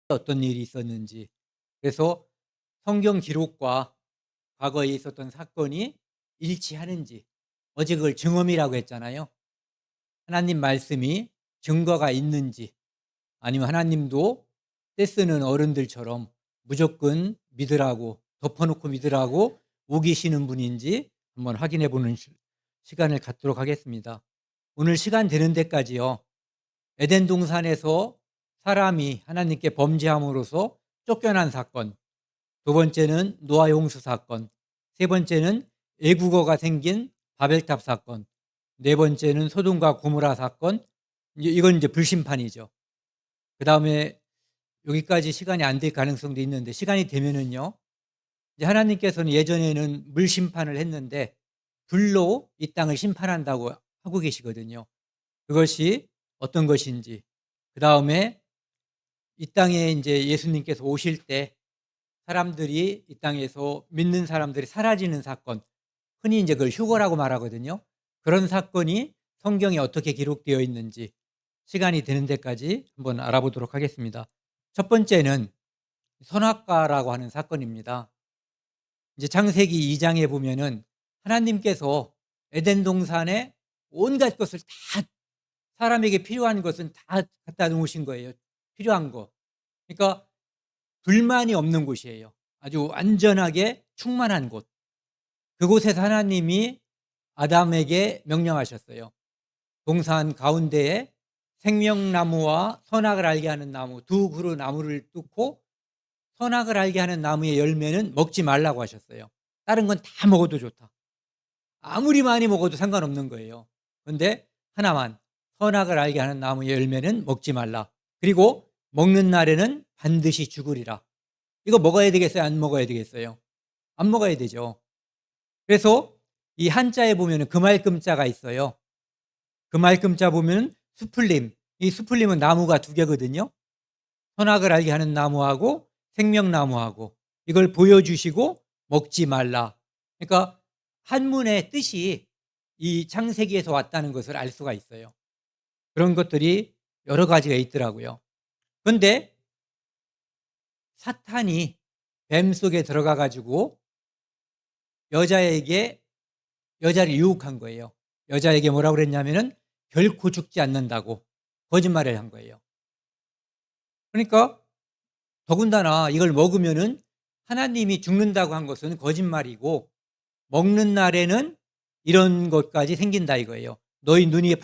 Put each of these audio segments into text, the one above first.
어떤 일이 있었는지, 그래서 성경 기록과 과거에 있었던 사건이 일치하는지, 어제 그걸 증언이라고 했잖아요. 하나님 말씀이 증거가 있는지, 아니면 하나님도 떼쓰는 어른들처럼 무조건 믿으라고, 덮어놓고 믿으라고 우기시는 분인지 한번 확인해 보는 시간을 갖도록 하겠습니다. 오늘 시간 되는 데까지요, 에덴 동산에서 사람이 하나님께 범죄함으로써 쫓겨난 사건, 두 번째는 노아 용수 사건, 세 번째는 애국어가 생긴 바벨탑 사건, 네 번째는 소돔과 고모라 사건. 이건 이제 불심판이죠. 그 다음에 여기까지 시간이 안 될 가능성도 있는데, 시간이 되면은요, 이제 하나님께서는 예전에는 물 심판을 했는데 불로 이 땅을 심판한다고 하고 계시거든요. 그것이 어떤 것인지, 그 다음에 이 땅에 이제 예수님께서 오실 때 사람들이, 이 땅에서 믿는 사람들이 사라지는 사건, 흔히 이제 그걸 휴거라고 말하거든요. 그런 사건이 성경에 어떻게 기록되어 있는지 시간이 되는 데까지 한번 알아보도록 하겠습니다. 첫 번째는 선악과라고 하는 사건입니다. 이제 창세기 2장에 보면은 하나님께서 에덴 동산에 온갖 것을 다, 사람에게 필요한 것은 다 갖다 놓으신 거예요. 필요한 거. 그러니까 불만이 없는 곳이에요. 아주 완전하게 충만한 곳. 그곳에서 하나님이 아담에게 명령하셨어요. 동산 가운데에 생명나무와 선악을 알게 하는 나무, 두 그루 나무를 뚫고 선악을 알게 하는 나무의 열매는 먹지 말라고 하셨어요. 다른 건 다 먹어도 좋다. 아무리 많이 먹어도 상관없는 거예요. 그런데 하나만, 선악을 알게 하는 나무의 열매는 먹지 말라. 그리고 먹는 날에는 반드시 죽으리라. 이거 먹어야 되겠어요? 안 먹어야 되겠어요? 안 먹어야 되죠. 그래서 이 한자에 보면 금알금자가 있어요. 금알금자 보면 수풀림, 이 수풀림은 나무가 두 개거든요. 선악을 알게 하는 나무하고 생명나무하고, 이걸 보여주시고 먹지 말라. 그러니까 한문의 뜻이 이 창세기에서 왔다는 것을 알 수가 있어요. 그런 것들이 여러 가지가 있더라고요. 그런데 사탄이 뱀 속에 들어가 가지고 여자를 유혹한 거예요. 여자에게 뭐라고 그랬냐면은 결코 죽지 않는다고 거짓말을 한 거예요. 그러니까 더군다나 이걸 먹으면은 하나님이 죽는다고 한 것은 거짓말이고, 먹는 날에는 이런 것까지 생긴다 이거예요. 너희 눈이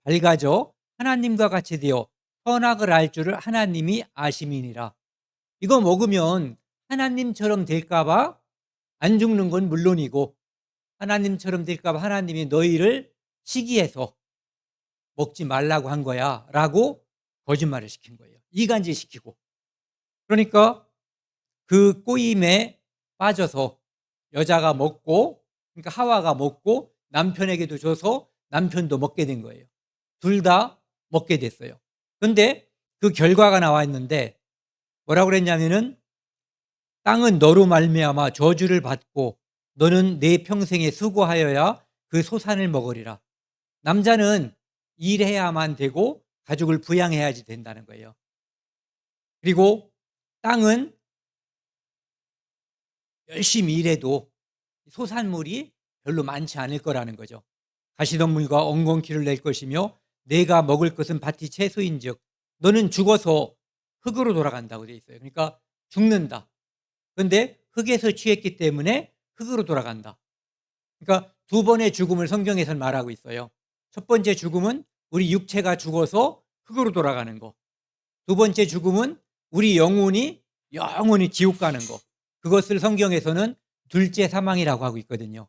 밝아져 하나님과 같이 되어 선악을 알 줄을 하나님이 아심이니라. 이거 먹으면 하나님처럼 될까 봐 안 죽는 건 물론이고, 하나님처럼 될까 봐 하나님이 너희를 시기해서 먹지 말라고 한 거야 라고 거짓말을 시킨 거예요. 이간질시키고. 그러니까 그 꼬임에 빠져서 여자가 먹고, 그러니까 하와가 먹고 남편에게도 줘서 남편도 먹게 된 거예요. 둘 다 먹게 됐어요. 그런데 그 결과가 나와 있는데 뭐라고 그랬냐면은, 땅은 너로 말미암아 저주를 받고 너는 내 평생에 수고하여야 그 소산을 먹으리라. 남자는 일해야만 되고 가족을 부양해야지 된다는 거예요. 그리고 땅은 열심히 일해도 소산물이 별로 많지 않을 거라는 거죠. 가시덤불과 엉겅퀴를 낼 것이며 내가 먹을 것은 밭이 채소인즉 너는 죽어서 흙으로 돌아간다고 되어 있어요. 그러니까 죽는다. 그런데 흙에서 취했기 때문에 흙으로 돌아간다. 그러니까 두 번의 죽음을 성경에서는 말하고 있어요. 첫 번째 죽음은 우리 육체가 죽어서 흙으로 돌아가는 거. 두 번째 죽음은 우리 영혼이 영원히 지옥 가는 거. 그것을 성경에서는 둘째 사망이라고 하고 있거든요.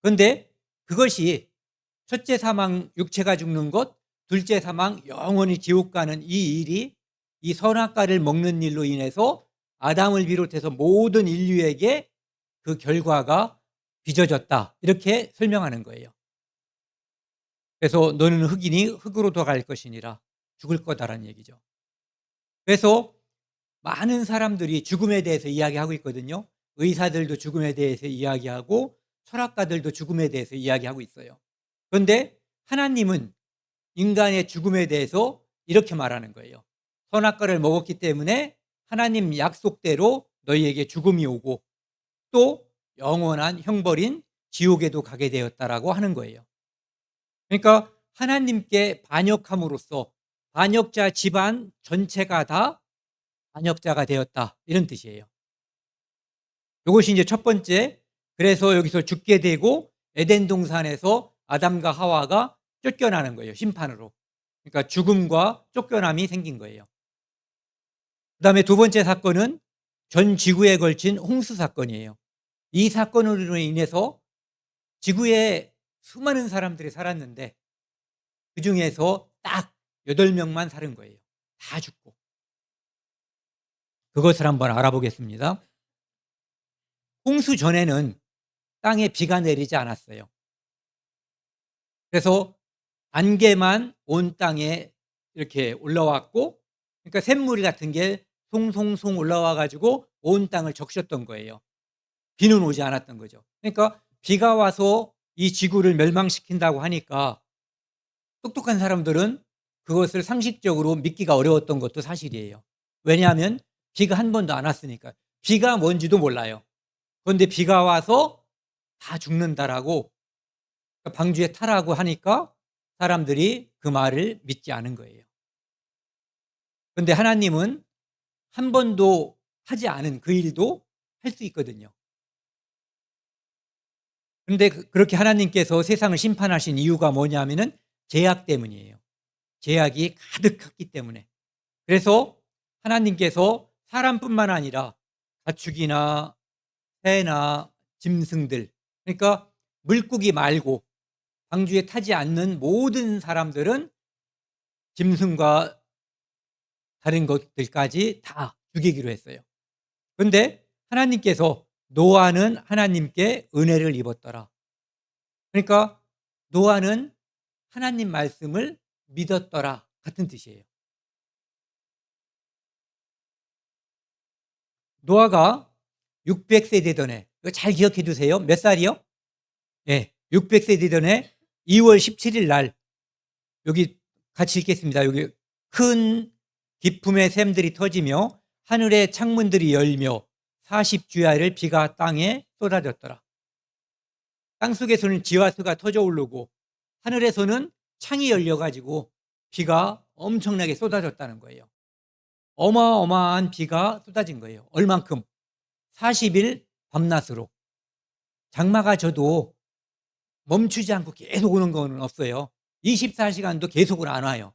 그런데 그것이 첫째 사망, 육체가 죽는 것, 둘째 사망, 영원히 지옥 가는 이 일이 이 선악과를 먹는 일로 인해서 아담을 비롯해서 모든 인류에게 그 결과가 빚어졌다, 이렇게 설명하는 거예요. 그래서 너는 흙이니 흙으로 돌아갈 것이니라, 죽을 거다라는 얘기죠. 그래서 많은 사람들이 죽음에 대해서 이야기하고 있거든요. 의사들도 죽음에 대해서 이야기하고 철학가들도 죽음에 대해서 이야기하고 있어요. 그런데 하나님은 인간의 죽음에 대해서 이렇게 말하는 거예요. 선악과를 먹었기 때문에 하나님 약속대로 너희에게 죽음이 오고 또 영원한 형벌인 지옥에도 가게 되었다라고 하는 거예요. 그러니까 하나님께 반역함으로써 반역자 집안 전체가 다 반역자가 되었다, 이런 뜻이에요. 이것이 이제 첫 번째, 그래서 여기서 죽게 되고 에덴 동산에서 아담과 하와가 쫓겨나는 거예요, 심판으로. 그러니까 죽음과 쫓겨남이 생긴 거예요. 그다음에 두 번째 사건은 전 지구에 걸친 홍수 사건이에요. 이 사건으로 인해서 지구에 수많은 사람들이 살았는데 그중에서 딱 8명만 사는 거예요. 다 죽고. 그것을 한번 알아보겠습니다. 홍수 전에는 땅에 비가 내리지 않았어요. 그래서 안개만 온 땅에 이렇게 올라왔고, 그러니까 샘물 같은 게 송송송 올라와 가지고 온 땅을 적셨던 거예요. 비는 오지 않았던 거죠. 그러니까 비가 와서 이 지구를 멸망시킨다고 하니까 똑똑한 사람들은 그것을 상식적으로 믿기가 어려웠던 것도 사실이에요. 왜냐하면 비가 한 번도 안 왔으니까. 비가 뭔지도 몰라요. 그런데 비가 와서 다 죽는다라고, 방주에 타라고 하니까 사람들이 그 말을 믿지 않은 거예요. 그런데 하나님은 한 번도 하지 않은 그 일도 할 수 있거든요. 그런데 그렇게 하나님께서 세상을 심판하신 이유가 뭐냐면은 죄악 때문이에요. 죄악이 가득했기 때문에. 그래서 하나님께서 사람뿐만 아니라 가축이나 새나 짐승들, 그러니까 물고기 말고 방주에 타지 않는 모든 사람들은 짐승과 다른 것들까지 다 죽이기로 했어요. 그런데 하나님께서 노아는 하나님께 은혜를 입었더라. 그러니까 노아는 하나님 말씀을 믿었더라 같은 뜻이에요. 노아가 600세 되던 해, 이거 잘 기억해 두세요. 몇 살이요? 네, 600세 되던 해 2월 17일 날, 여기 같이 읽겠습니다. 여기 큰 기품의 샘들이 터지며 하늘의 창문들이 열며 40주야를 비가 땅에 쏟아졌더라. 땅속에서는 지화수가 터져 오르고 하늘에서는 창이 열려가지고 비가 엄청나게 쏟아졌다는 거예요. 어마어마한 비가 쏟아진 거예요. 얼만큼? 40일 밤낮으로. 장마가 져도 멈추지 않고 계속 오는 건 없어요. 24시간도 계속은 안 와요.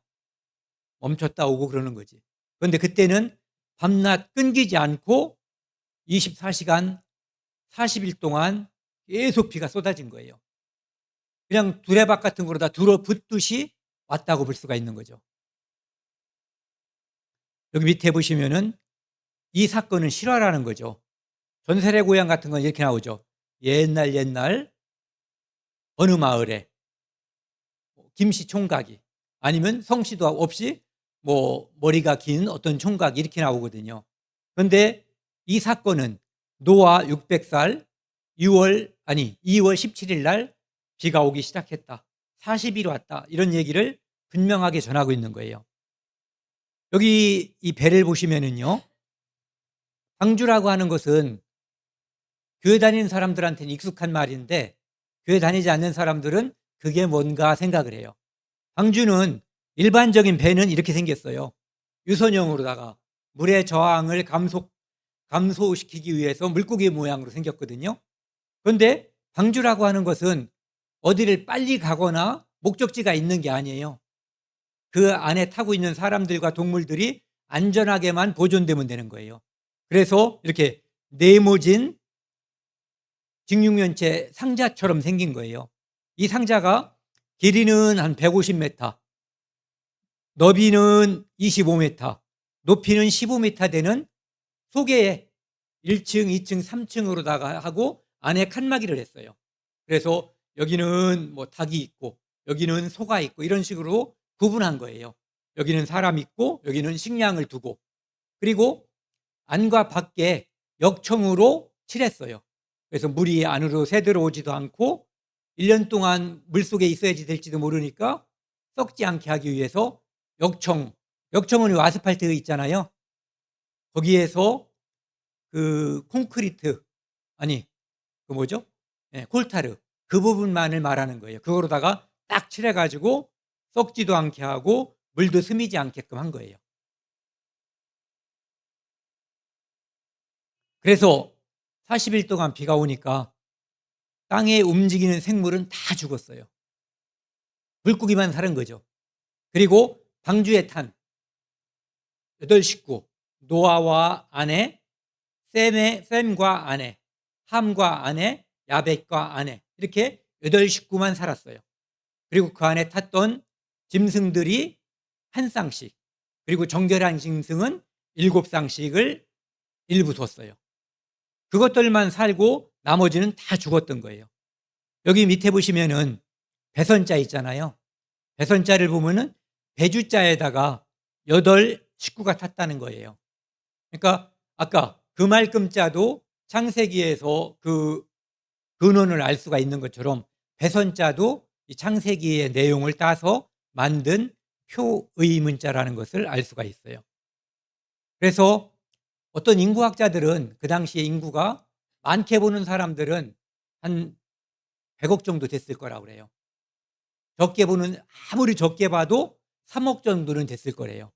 멈췄다 오고 그러는 거지. 그런데 그때는 밤낮 끊기지 않고 24시간 40일 동안 계속 비가 쏟아진 거예요. 그냥 두레박 같은 거로다 들어붙듯이 왔다고 볼 수가 있는 거죠. 여기 밑에 보시면은 이 사건은 실화라는 거죠. 전설의 고향 같은 건 이렇게 나오죠. 옛날 어느 마을에 김씨 총각이, 아니면 성씨도 없이 뭐 머리가 긴 어떤 총각이, 이렇게 나오거든요. 그런데 이 사건은 노아 600살 2월 17일 날 비가 오기 시작했다, 40일 왔다, 이런 얘기를 분명하게 전하고 있는 거예요. 여기 이 배를 보시면은요, 방주라고 하는 것은 교회 다니는 사람들한테는 익숙한 말인데 교회 다니지 않는 사람들은 그게 뭔가 생각을 해요. 방주는, 일반적인 배는 이렇게 생겼어요. 유선형으로다가 물의 저항을 감소시키기 위해서 물고기 모양으로 생겼거든요. 그런데 방주라고 하는 것은 어디를 빨리 가거나 목적지가 있는 게 아니에요. 그 안에 타고 있는 사람들과 동물들이 안전하게만 보존되면 되는 거예요. 그래서 이렇게 네모진 직육면체 상자처럼 생긴 거예요. 이 상자가 길이는 한 150m, 너비는 25m, 높이는 15m 되는 속에 1층, 2층, 3층으로다가 하고 안에 칸막이를 했어요. 그래서 여기는 뭐 닭이 있고 여기는 소가 있고 이런 식으로 구분한 거예요. 여기는 사람 있고 여기는 식량을 두고, 그리고 안과 밖에 역청으로 칠했어요. 그래서 물이 안으로 새들어오지도 않고 1년 동안 물속에 있어야지 될지도 모르니까 썩지 않게 하기 위해서 역청은 아스팔트 있잖아요. 거기에서 그 콘크리트, 아니 그 뭐죠? 예, 콜타르, 그 부분만을 말하는 거예요. 그거로다가 딱 칠해 가지고 썩지도 않게 하고 물도 스미지 않게끔 한 거예요. 그래서 40일 동안 비가 오니까 땅에 움직이는 생물은 다 죽었어요. 물고기만 사는 거죠. 그리고 방주에 탄 8식구, 노아와 아내, 셈과 아내, 함과 아내, 야벳과 아내, 이렇게 8식구만 살았어요. 그리고 그 안에 탔던 짐승들이 한 쌍씩, 그리고 정결한 짐승은 7쌍씩을 일부 뒀어요. 그것들만 살고 나머지는 다 죽었던 거예요. 여기 밑에 보시면은 배선자 있잖아요. 배선자를 보면은 배주자에다가 8식구가 탔다는 거예요. 그러니까 아까 그 말금자도 창세기에서 그 근원을 알 수가 있는 것처럼 배선자도 이 창세기의 내용을 따서 만든 표의 문자라는 것을 알 수가 있어요. 그래서 어떤 인구학자들은 그 당시에 인구가 많게 보는 사람들은 한 100억 정도 됐을 거라고 그래요. 적게 보는, 아무리 적게 봐도 3억 정도는 됐을 거래요.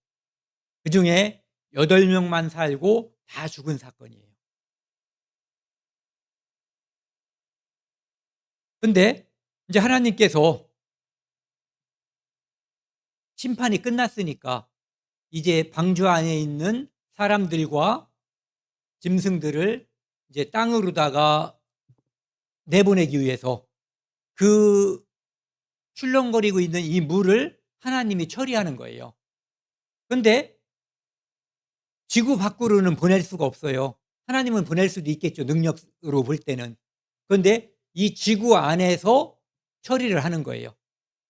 그중에 8명만 살고 다 죽은 사건이에요. 근데 이제 하나님께서 심판이 끝났으니까 이제 방주 안에 있는 사람들과 짐승들을 이제 땅으로다가 내보내기 위해서 그 출렁거리고 있는 이 물을 하나님이 처리하는 거예요. 근데 지구 밖으로는 보낼 수가 없어요. 하나님은 보낼 수도 있겠죠, 능력으로 볼 때는. 그런데 이 지구 안에서 처리를 하는 거예요.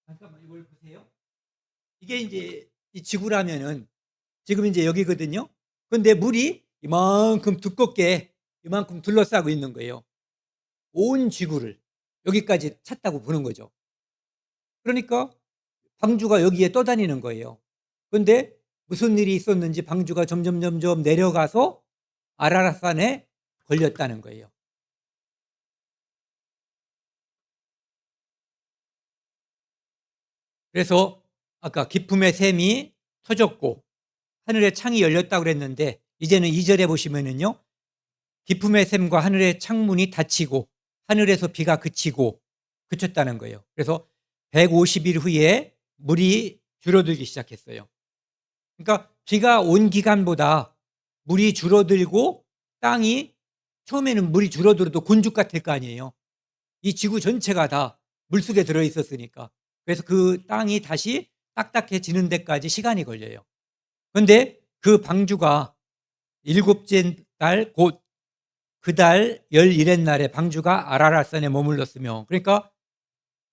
잠깐만 이걸 보세요. 이게 이제 이 지구라면은 지금 이제 여기거든요. 근데 물이 이만큼 두껍게 이만큼 둘러싸고 있는 거예요. 온 지구를 여기까지 찼다고 보는 거죠. 그러니까 방주가 여기에 떠다니는 거예요. 그런데 무슨 일이 있었는지 방주가 점점 내려가서 아라랏산에 걸렸다는 거예요. 그래서 아까 기품의 샘이 터졌고 하늘의 창이 열렸다고 그랬는데 이제는 2절에 보시면은요. 기품의 샘과 하늘의 창문이 닫히고 하늘에서 비가 그쳤다는 거예요. 그래서 150일 후에 물이 줄어들기 시작했어요. 그러니까 비가 온 기간보다 물이 줄어들고 땅이 처음에는 물이 줄어들어도 곤죽 같을 거 아니에요. 이 지구 전체가 다 물속에 들어 있었으니까. 그래서 그 땅이 다시 딱딱해지는 데까지 시간이 걸려요. 그런데 그 방주가 일곱째 달 곧 그달 11의 날에 방주가 아라랏산에 머물렀으며, 그러니까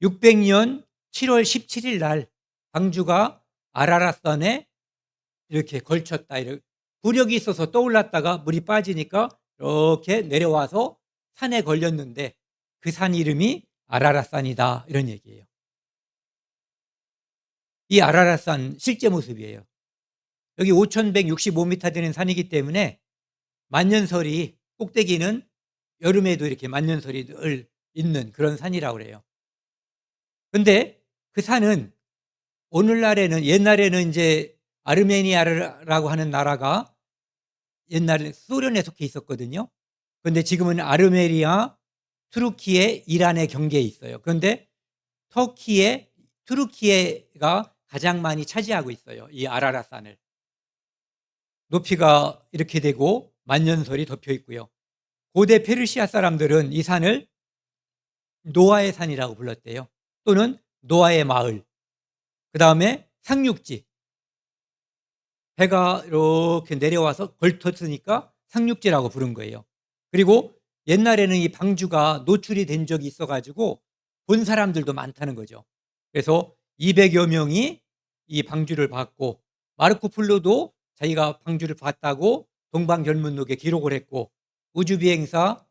600년 7월 17일 날 방주가 아라랏산에 이렇게 걸쳤다. 이렇게 부력이 있어서 떠올랐다가 물이 빠지니까 이렇게 내려와서 산에 걸렸는데 그 산 이름이 아라랏산이다, 이런 얘기예요. 이 아라랏산 실제 모습이에요. 여기 5,165m 되는 산이기 때문에 만년설이, 꼭대기는 여름에도 이렇게 만년설이 늘 있는 그런 산이라고 그래요. 근데 그 산은 오늘날에는, 옛날에는 이제 아르메니아라고 하는 나라가 옛날에 소련에 속해 있었거든요. 그런데 지금은 아르메니아, 투르키예, 이란의 경계에 있어요. 그런데 투르키예가 가장 많이 차지하고 있어요, 이 아라랏산을. 높이가 이렇게 되고 만년설이 덮여 있고요. 고대 페르시아 사람들은 이 산을 노아의 산이라고 불렀대요. 또는 노아의 마을. 그 다음에 상륙지. 해가 이렇게 내려와서 걸쳤으니까 상륙지라고 부른 거예요. 그리고 옛날에는 이 방주가 노출이 된 적이 있어가지고 본 사람들도 많다는 거죠. 그래서 200여 명이 이 방주를 봤고, 마르코 폴로도 자기가 방주를 봤다고 동방견문록에 기록을 했고, 우주비행사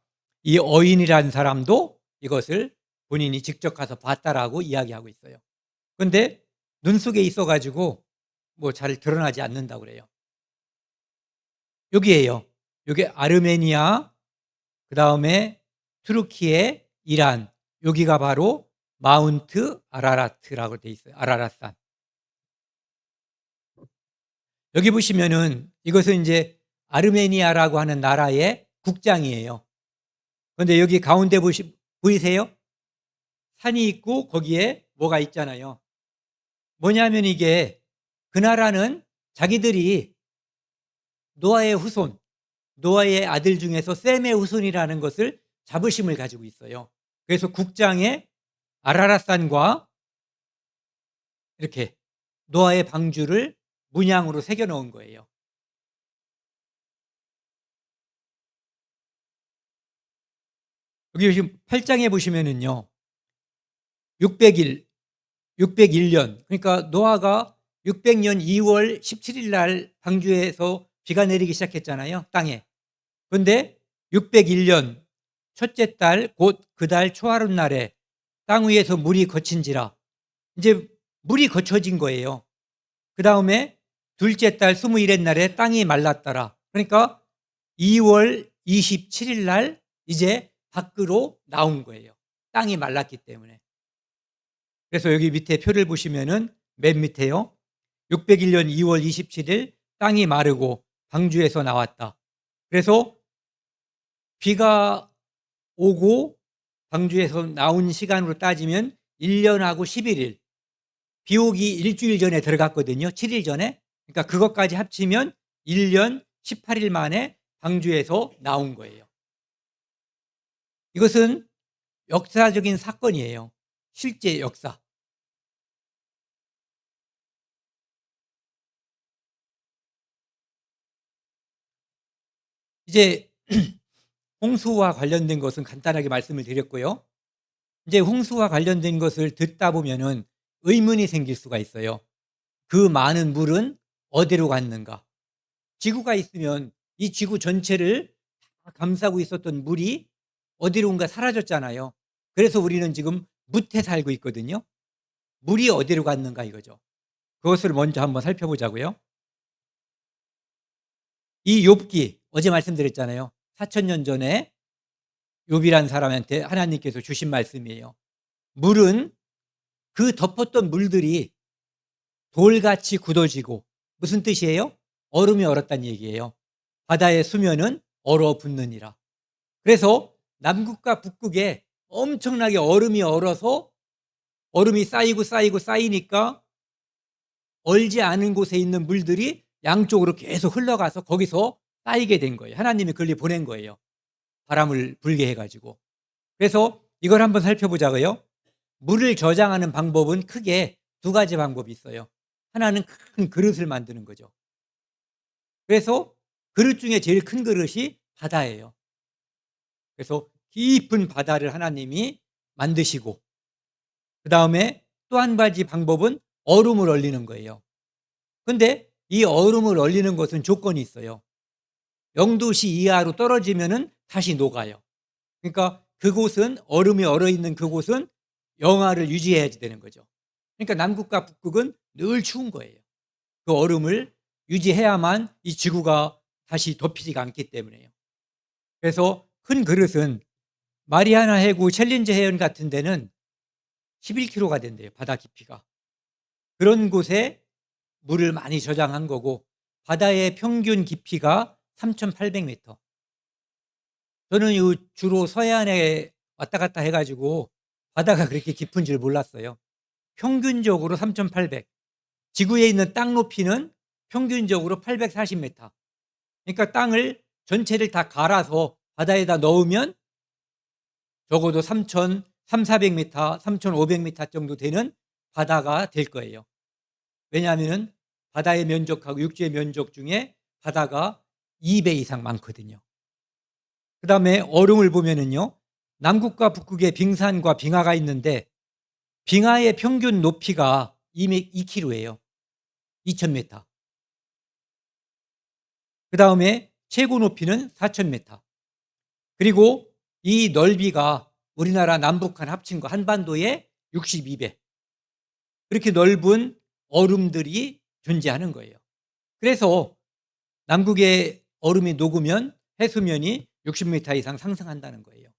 이 어인이라는 사람도 이것을 본인이 직접 가서 봤다라고 이야기하고 있어요. 그런데 눈 속에 있어가지고 뭐 잘 드러나지 않는다고 그래요. 여기에요. 여기 아르메니아, 그다음에 투르키예, 이란, 여기가 바로 마운트 아라라트라고 돼 있어요. 아라랏산. 여기 보시면은 이것은 이제 아르메니아라고 하는 나라의 국장이에요. 그런데 여기 가운데 보이세요? 산이 있고 거기에 뭐가 있잖아요. 뭐냐면 이게 그 나라는 자기들이 노아의 후손, 노아의 아들 중에서 셈의 후손이라는 것을 자부심을 가지고 있어요. 그래서 국장에 아라랏산과 이렇게 노아의 방주를 문양으로 새겨 놓은 거예요. 여기 지금 8장에 보시면은요. 600일, 601년, 그러니까 노아가 600년 2월 17일 날 방주에서 비가 내리기 시작했잖아요, 땅에. 그런데 601년 첫째 달 곧 그 달 초하룻날에 땅 위에서 물이 거친지라, 이제 물이 거쳐진 거예요. 그 다음에 둘째 달 21의 날에 땅이 말랐더라. 그러니까 2월 27일 날 이제 밖으로 나온 거예요. 땅이 말랐기 때문에. 그래서 여기 밑에 표를 보시면은 맨 밑에요. 601년 2월 27일 땅이 마르고 방주에서 나왔다. 그래서 비가 오고 방주에서 나온 시간으로 따지면 1년하고 11일, 비 오기 일주일 전에 들어갔거든요. 7일 전에. 그러니까 그것까지 합치면 1년 18일 만에 방주에서 나온 거예요. 이것은 역사적인 사건이에요. 실제 역사. 이제 홍수와 관련된 것은 간단하게 말씀을 드렸고요. 이제 홍수와 관련된 것을 듣다 보면은 의문이 생길 수가 있어요. 그 많은 물은 어디로 갔는가? 지구가 있으면 이 지구 전체를 다 감싸고 있었던 물이 어디론가 사라졌잖아요. 그래서 우리는 지금 묻에 살고 있거든요. 물이 어디로 갔는가 이거죠. 그것을 먼저 한번 살펴보자고요. 이 욥기 어제 말씀드렸잖아요. 4,000년 전에 욥이란 사람한테 하나님께서 주신 말씀이에요. 물은 그 덮었던 물들이 돌같이 굳어지고, 무슨 뜻이에요? 얼음이 얼었다는 얘기예요. 바다의 수면은 얼어붙느니라. 그래서 남극과 북극에 엄청나게 얼음이 얼어서 얼음이 쌓이고 쌓이고 쌓이니까 얼지 않은 곳에 있는 물들이 양쪽으로 계속 흘러가서 거기서 쌓이게 된 거예요. 하나님이 그걸 보낸 거예요. 바람을 불게 해가지고. 그래서 이걸 한번 살펴보자고요. 물을 저장하는 방법은 크게 두 가지 방법이 있어요. 하나는 큰 그릇을 만드는 거죠. 그래서 그릇 중에 제일 큰 그릇이 바다예요. 그래서 깊은 바다를 하나님이 만드시고, 그 다음에 또 한 가지 방법은 얼음을 얼리는 거예요. 근데 이 얼음을 얼리는 것은 조건이 있어요. 0도씨 이하로 떨어지면은 다시 녹아요. 그러니까 그곳은, 얼음이 얼어 있는 그곳은 영하를 유지해야 되는 거죠. 그러니까 남극과 북극은 늘 추운 거예요. 그 얼음을 유지해야만 이 지구가 다시 덮이지가 않기 때문에요. 그래서 큰 그릇은 마리아나 해구 챌린저 해안 같은 데는 11km가 된대요. 바다 깊이가. 그런 곳에 물을 많이 저장한 거고, 바다의 평균 깊이가 3,800m. 저는 주로 서해안에 왔다 갔다 해가지고 바다가 그렇게 깊은 줄 몰랐어요. 평균적으로 3,800. 지구에 있는 땅 높이는 평균적으로 840m. 그러니까 땅을 전체를 다 갈아서 바다에다 넣으면 적어도 3,400m, 3,500m 정도 되는 바다가 될 거예요. 왜냐하면 바다의 면적하고 육지의 면적 중에 바다가 2배 이상 많거든요. 그 다음에 얼음을 보면은요, 남극과 북극에 빙산과 빙하가 있는데 빙하의 평균 높이가 2km예요. 2,000m. 그 다음에 최고 높이는 4,000m. 그리고 이 넓이가 우리나라 남북한 합친 거 한반도의 62배. 그렇게 넓은 얼음들이 존재하는 거예요. 그래서 남극의 얼음이 녹으면 해수면이 60m 이상 상승한다는 거예요.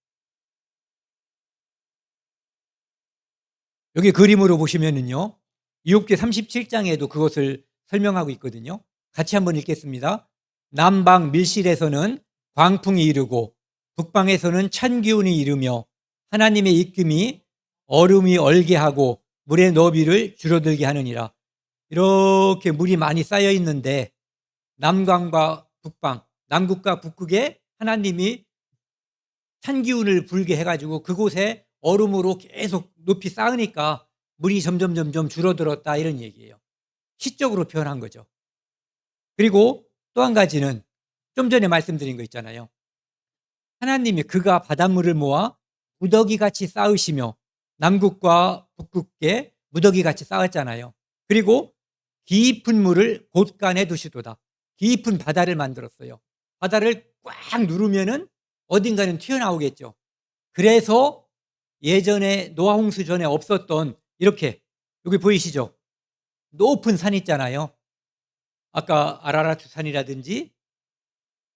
여기 그림으로 보시면은요. 욥기 37장에도 그것을 설명하고 있거든요. 같이 한번 읽겠습니다. 남방 밀실에서는 광풍이 이르고 북방에서는 찬 기운이 이르며 하나님의 입김이 얼음이 얼게 하고 물의 너비를 줄어들게 하느니라. 이렇게 물이 많이 쌓여 있는데 남강과 북방, 남극과 북극에 하나님이 찬 기운을 불게 해가지고 그곳에 얼음으로 계속 높이 쌓으니까 물이 점점 줄어들었다, 이런 얘기예요. 시적으로 표현한 거죠. 그리고 또 한 가지는 좀 전에 말씀드린 거 있잖아요. 하나님이 그가 바닷물을 모아 무더기같이 쌓으시며 남극과 북극에 무더기같이 쌓았잖아요. 그리고 깊은 물을 곳간에 두시도다. 깊은 바다를 만들었어요. 바다를 꽉 누르면은 어딘가는 튀어나오겠죠. 그래서 예전에 노아 홍수 전에 없었던, 이렇게 여기 보이시죠? 높은 산 있잖아요. 아까 아라라트 산이라든지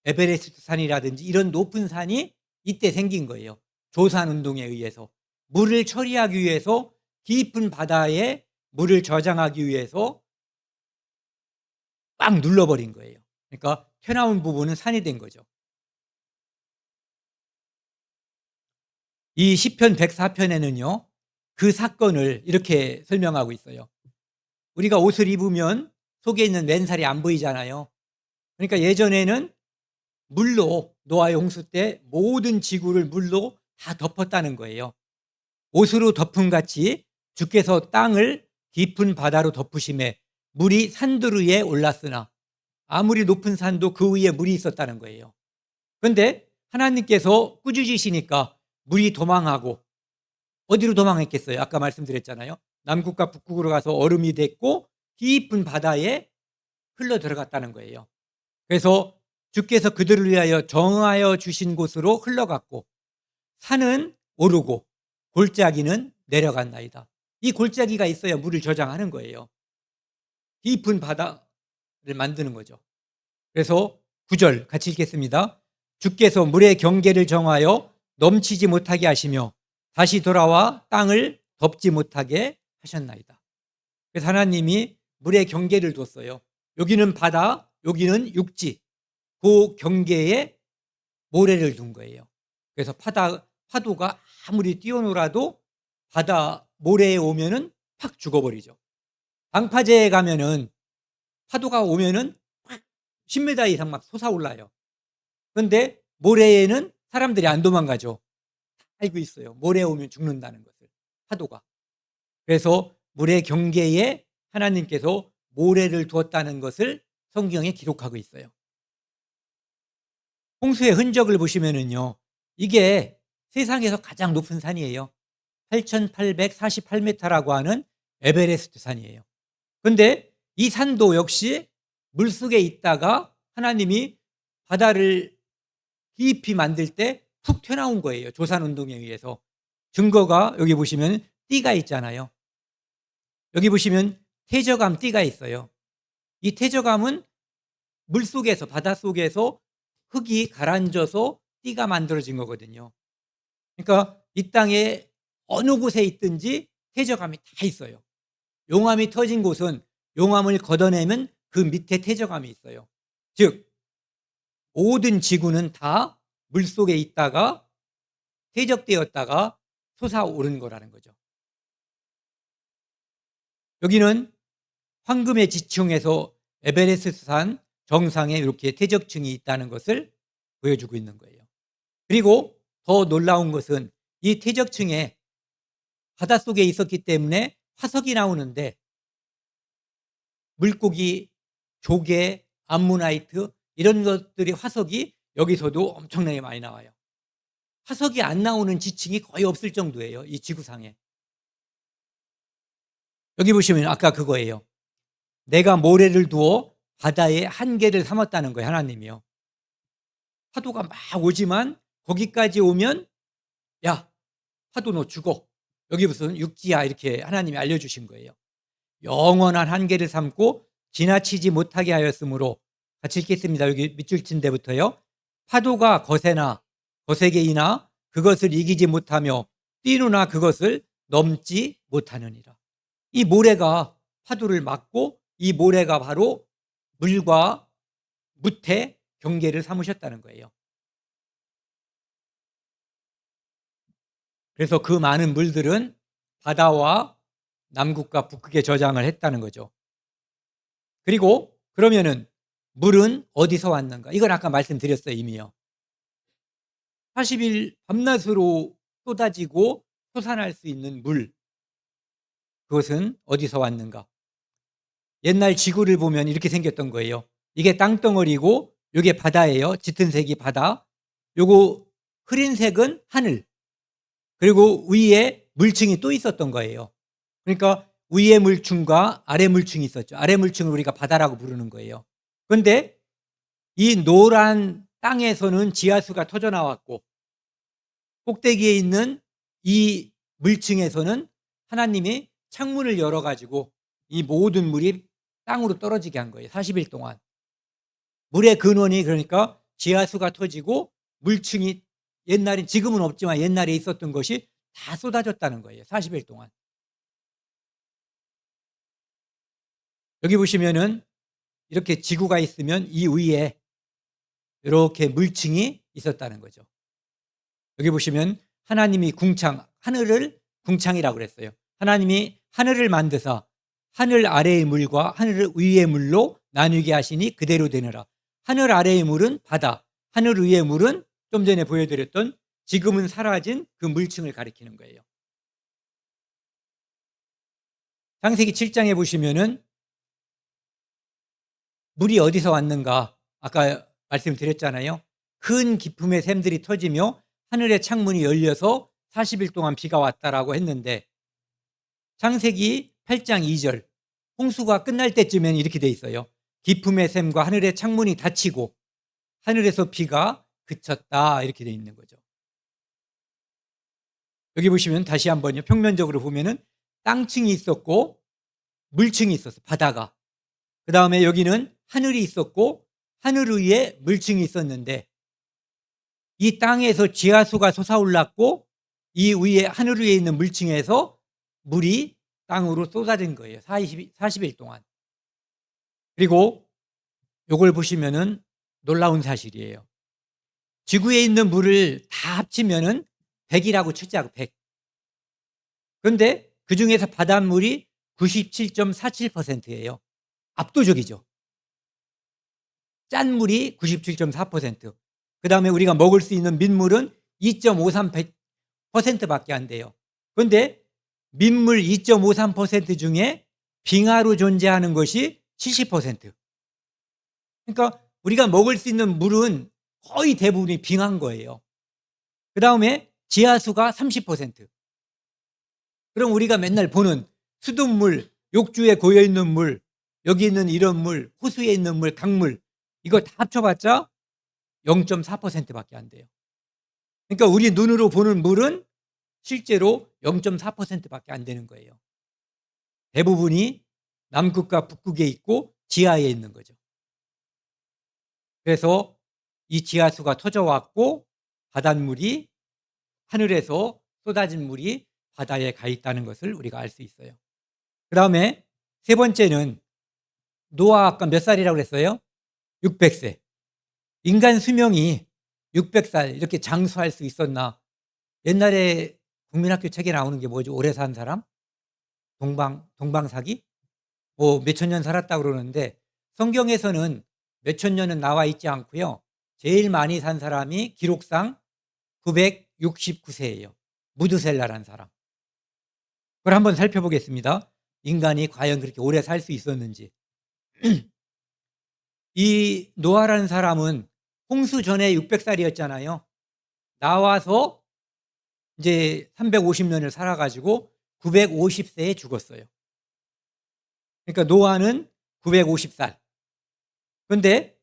에베레스트 산이라든지 이런 높은 산이 이때 생긴 거예요. 조산 운동에 의해서. 물을 처리하기 위해서, 깊은 바다에 물을 저장하기 위해서 꽉 눌러버린 거예요. 그러니까 튀어나온 부분은 산이 된 거죠. 이 시편 104편에는요. 그 사건을 이렇게 설명하고 있어요. 우리가 옷을 입으면 속에 있는 맨살이 안 보이잖아요. 그러니까 예전에는 물로, 노아의 홍수 때 모든 지구를 물로 다 덮었다는 거예요. 옷으로 덮음 같이 주께서 땅을 깊은 바다로 덮으심에 물이 산들 위에 올랐으나, 아무리 높은 산도 그 위에 물이 있었다는 거예요. 그런데 하나님께서 꾸짖으시니까 물이 도망하고, 어디로 도망했겠어요? 아까 말씀드렸잖아요. 남극과 북극으로 가서 얼음이 됐고 깊은 바다에 흘러 들어갔다는 거예요. 그래서 주께서 그들을 위하여 정하여 주신 곳으로 흘러갔고 산은 오르고 골짜기는 내려갔나이다. 이 골짜기가 있어야 물을 저장하는 거예요. 깊은 바다를 만드는 거죠. 그래서 9절 같이 읽겠습니다. 주께서 물의 경계를 정하여 넘치지 못하게 하시며 다시 돌아와 땅을 덮지 못하게 하셨나이다. 그래서 하나님이 물의 경계를 뒀어요. 여기는 바다, 여기는 육지. 그 경계에 모래를 둔 거예요. 그래서 파도가 아무리 뛰어놀아도 바다 모래에 오면은 팍 죽어버리죠. 방파제에 가면은 파도가 오면은 10m 이상 막 솟아올라요. 그런데 모래에는 사람들이 안 도망가죠. 알고 있어요. 모래에 오면 죽는다는 것을, 파도가. 그래서 물의 경계에 하나님께서 모래를 두었다는 것을 성경에 기록하고 있어요. 홍수의 흔적을 보시면은요, 이게 세상에서 가장 높은 산이에요. 8,848m라고 하는 에베레스트 산이에요. 그런데 이 산도 역시 물속에 있다가 하나님이 바다를 깊이 만들 때 푹 튀어나온 거예요. 조산운동에 의해서. 증거가 여기 보시면 띠가 있잖아요. 여기 보시면 퇴적암 띠가 있어요. 이 퇴적암은 물속에서, 바닷속에서 흙이 가라앉아서 띠가 만들어진 거거든요. 그러니까 이 땅에 어느 곳에 있든지 퇴적암이 다 있어요. 용암이 터진 곳은 용암을 걷어내면 그 밑에 퇴적암이 있어요. 즉 모든 지구는 다 물속에 있다가 퇴적되었다가 솟아오른 거라는 거죠. 여기는 황금의 지층에서 에베레스트 산 정상에 이렇게 퇴적층이 있다는 것을 보여주고 있는 거예요. 그리고 더 놀라운 것은 이 퇴적층에 바닷속에 있었기 때문에 화석이 나오는데 물고기, 조개, 암모나이트 이런 것들이, 화석이 여기서도 엄청나게 많이 나와요. 화석이 안 나오는 지층이 거의 없을 정도예요. 이 지구상에. 여기 보시면 아까 그거예요. 내가 모래를 두어 바다에 한계를 삼았다는 거예요. 하나님이요. 파도가 막 오지만 거기까지 오면 야, 파도 너 죽어. 여기 무슨 육지야, 이렇게 하나님이 알려주신 거예요. 영원한 한계를 삼고 지나치지 못하게 하였으므로 같이 읽겠습니다. 여기 밑줄 친 데부터요. 파도가 거세게 이나 그것을 이기지 못하며 뛰노나 그것을 넘지 못하느니라. 이 모래가 파도를 막고 이 모래가 바로 물과 무태 경계를 삼으셨다는 거예요. 그래서 그 많은 물들은 바다와 남극과 북극에 저장을 했다는 거죠. 그리고 그러면은 물은 어디서 왔는가? 이건 아까 말씀드렸어요, 이미요. 40일 밤낮으로 쏟아지고 솟아날 수 있는 물, 그것은 어디서 왔는가? 옛날 지구를 보면 이렇게 생겼던 거예요. 이게 땅덩어리고 이게 바다예요. 짙은 색이 바다. 요거 흐린 색은 하늘. 그리고 위에 물층이 또 있었던 거예요. 그러니까 위에 물층과 아래 물층이 있었죠. 아래 물층을 우리가 바다라고 부르는 거예요. 그런데 이 노란 땅에서는 지하수가 터져 나왔고 꼭대기에 있는 이 물층에서는 하나님이 창문을 열어가지고 이 모든 물이 땅으로 떨어지게 한 거예요. 40일 동안. 물의 근원이 그러니까 지하수가 터지고 물층이 옛날에, 지금은 없지만 옛날에 있었던 것이 다 쏟아졌다는 거예요. 40일 동안. 여기 보시면은 이렇게 지구가 있으면 이 위에 이렇게 물층이 있었다는 거죠. 여기 보시면 하나님이 하늘을 궁창이라고 그랬어요. 하나님이 하늘을 만드사 하늘 아래의 물과 하늘 위의 물로 나누게 하시니 그대로 되느라. 하늘 아래의 물은 바다, 하늘 위의 물은 좀 전에 보여드렸던 지금은 사라진 그 물층을 가리키는 거예요. 창세기 7장에 보시면은 물이 어디서 왔는가? 아까 말씀드렸잖아요. 큰 기품의 샘들이 터지며 하늘의 창문이 열려서 40일 동안 비가 왔다라고 했는데 창세기 8장 2절 홍수가 끝날 때쯤에는 이렇게 돼 있어요. 기품의 샘과 하늘의 창문이 닫히고 하늘에서 비가 그쳤다 이렇게 돼 있는 거죠. 여기 보시면 다시 한번요. 평면적으로 보면은 땅층이 있었고 물층이 있었어요. 바다가. 그 다음에 여기는 하늘이 있었고 하늘 위에 물층이 있었는데 이 땅에서 지하수가 솟아올랐고 이 위에 하늘 위에 있는 물층에서 물이 땅으로 쏟아진 거예요. 40일 동안. 그리고 이걸 보시면은 놀라운 사실이에요. 지구에 있는 물을 다 합치면은 100이라고 치자고 100. 그런데 그 중에서 바닷물이 97.47%예요. 압도적이죠. 짠 물이 97.4%. 그 다음에 우리가 먹을 수 있는 민물은 2.53%밖에 안 돼요. 그런데 민물 2.53% 중에 빙하로 존재하는 것이 70%. 그러니까 우리가 먹을 수 있는 물은 거의 대부분이 빙하인 거예요. 그 다음에 지하수가 30%. 그럼 우리가 맨날 보는 수돗물, 욕조에 고여있는 물, 여기 있는 이런 물, 호수에 있는 물, 강물 이거 다 합쳐봤자 0.4%밖에 안 돼요. 그러니까 우리 눈으로 보는 물은 실제로 0.4%밖에 안 되는 거예요. 대부분이 남극과 북극에 있고 지하에 있는 거죠. 그래서 이 지하수가 터져왔고 바닷물이 하늘에서 쏟아진 물이 바다에 가 있다는 것을 우리가 알 수 있어요. 그 다음에 세 번째는 노아 아까 몇 살이라고 그랬어요? 600세. 인간 수명이 600살 이렇게 장수할 수 있었나? 옛날에 국민학교 책에 나오는 게 뭐죠? 오래 산 사람? 동방사기? 뭐 몇천 년 살았다고 그러는데 성경에서는 몇천 년은 나와 있지 않고요. 제일 많이 산 사람이 기록상 969세예요. 무드셀라라는 사람. 그걸 한번 살펴보겠습니다. 인간이 과연 그렇게 오래 살 수 있었는지. 이 노아라는 사람은 홍수 전에 600살이었잖아요. 나와서 이제 350년을 살아가지고 950세에 죽었어요. 그러니까 노아는 950살. 그런데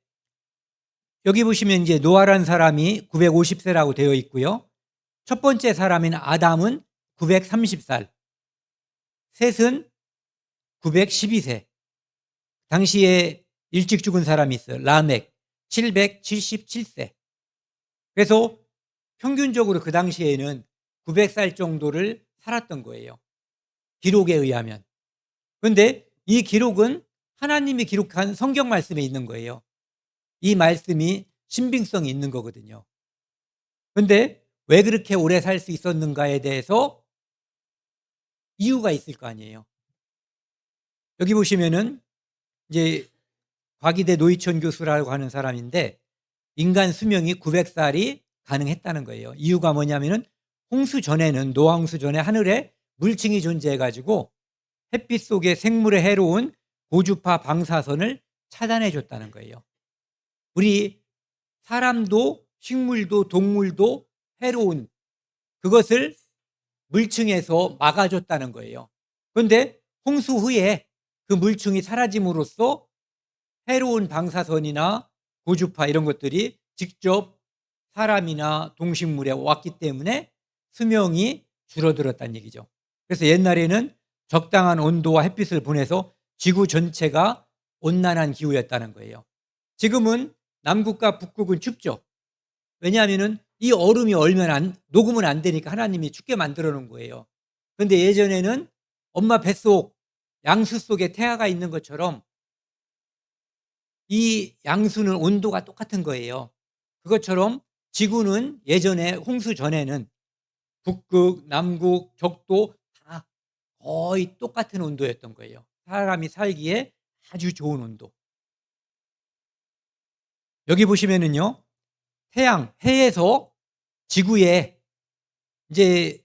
여기 보시면 이제 노아라는 사람이 950세라고 되어 있고요. 첫 번째 사람인 아담은 930살. 셋은 912세. 당시에 일찍 죽은 사람이 있어요. 라멕 777세. 그래서 평균적으로 그 당시에는 900살 정도를 살았던 거예요, 기록에 의하면. 그런데 이 기록은 하나님이 기록한 성경 말씀에 있는 거예요. 이 말씀이 신빙성이 있는 거거든요. 그런데 왜 그렇게 오래 살 수 있었는가에 대해서 이유가 있을 거 아니에요. 여기 보시면은 이제 과기대 노희천 교수라고 하는 사람인데 인간 수명이 900살이 가능했다는 거예요. 이유가 뭐냐면은 홍수 전에는, 노아홍수 전에 하늘에 물층이 존재해 가지고 햇빛 속에 생물에 해로운 고주파 방사선을 차단해 줬다는 거예요. 우리 사람도 식물도 동물도 해로운 그것을 물층에서 막아줬다는 거예요. 그런데 홍수 후에 그 물층이 사라짐으로써 해로운 방사선이나 고주파 이런 것들이 직접 사람이나 동식물에 왔기 때문에 수명이 줄어들었다는 얘기죠. 그래서 옛날에는 적당한 온도와 햇빛을 보내서 지구 전체가 온난한 기후였다는 거예요. 지금은 남극과 북극은 춥죠. 왜냐하면은 이 얼음이 얼면 녹으면 안 되니까 하나님이 춥게 만들어 놓은 거예요. 그런데 예전에는 엄마 뱃속 양수 속에 태아가 있는 것처럼 이 양수는 온도가 똑같은 거예요. 그것처럼 지구는 예전에 홍수 전에는 북극, 남극, 적도 다 거의 똑같은 온도였던 거예요. 사람이 살기에 아주 좋은 온도. 여기 보시면은요, 태양, 해에서 지구에 이제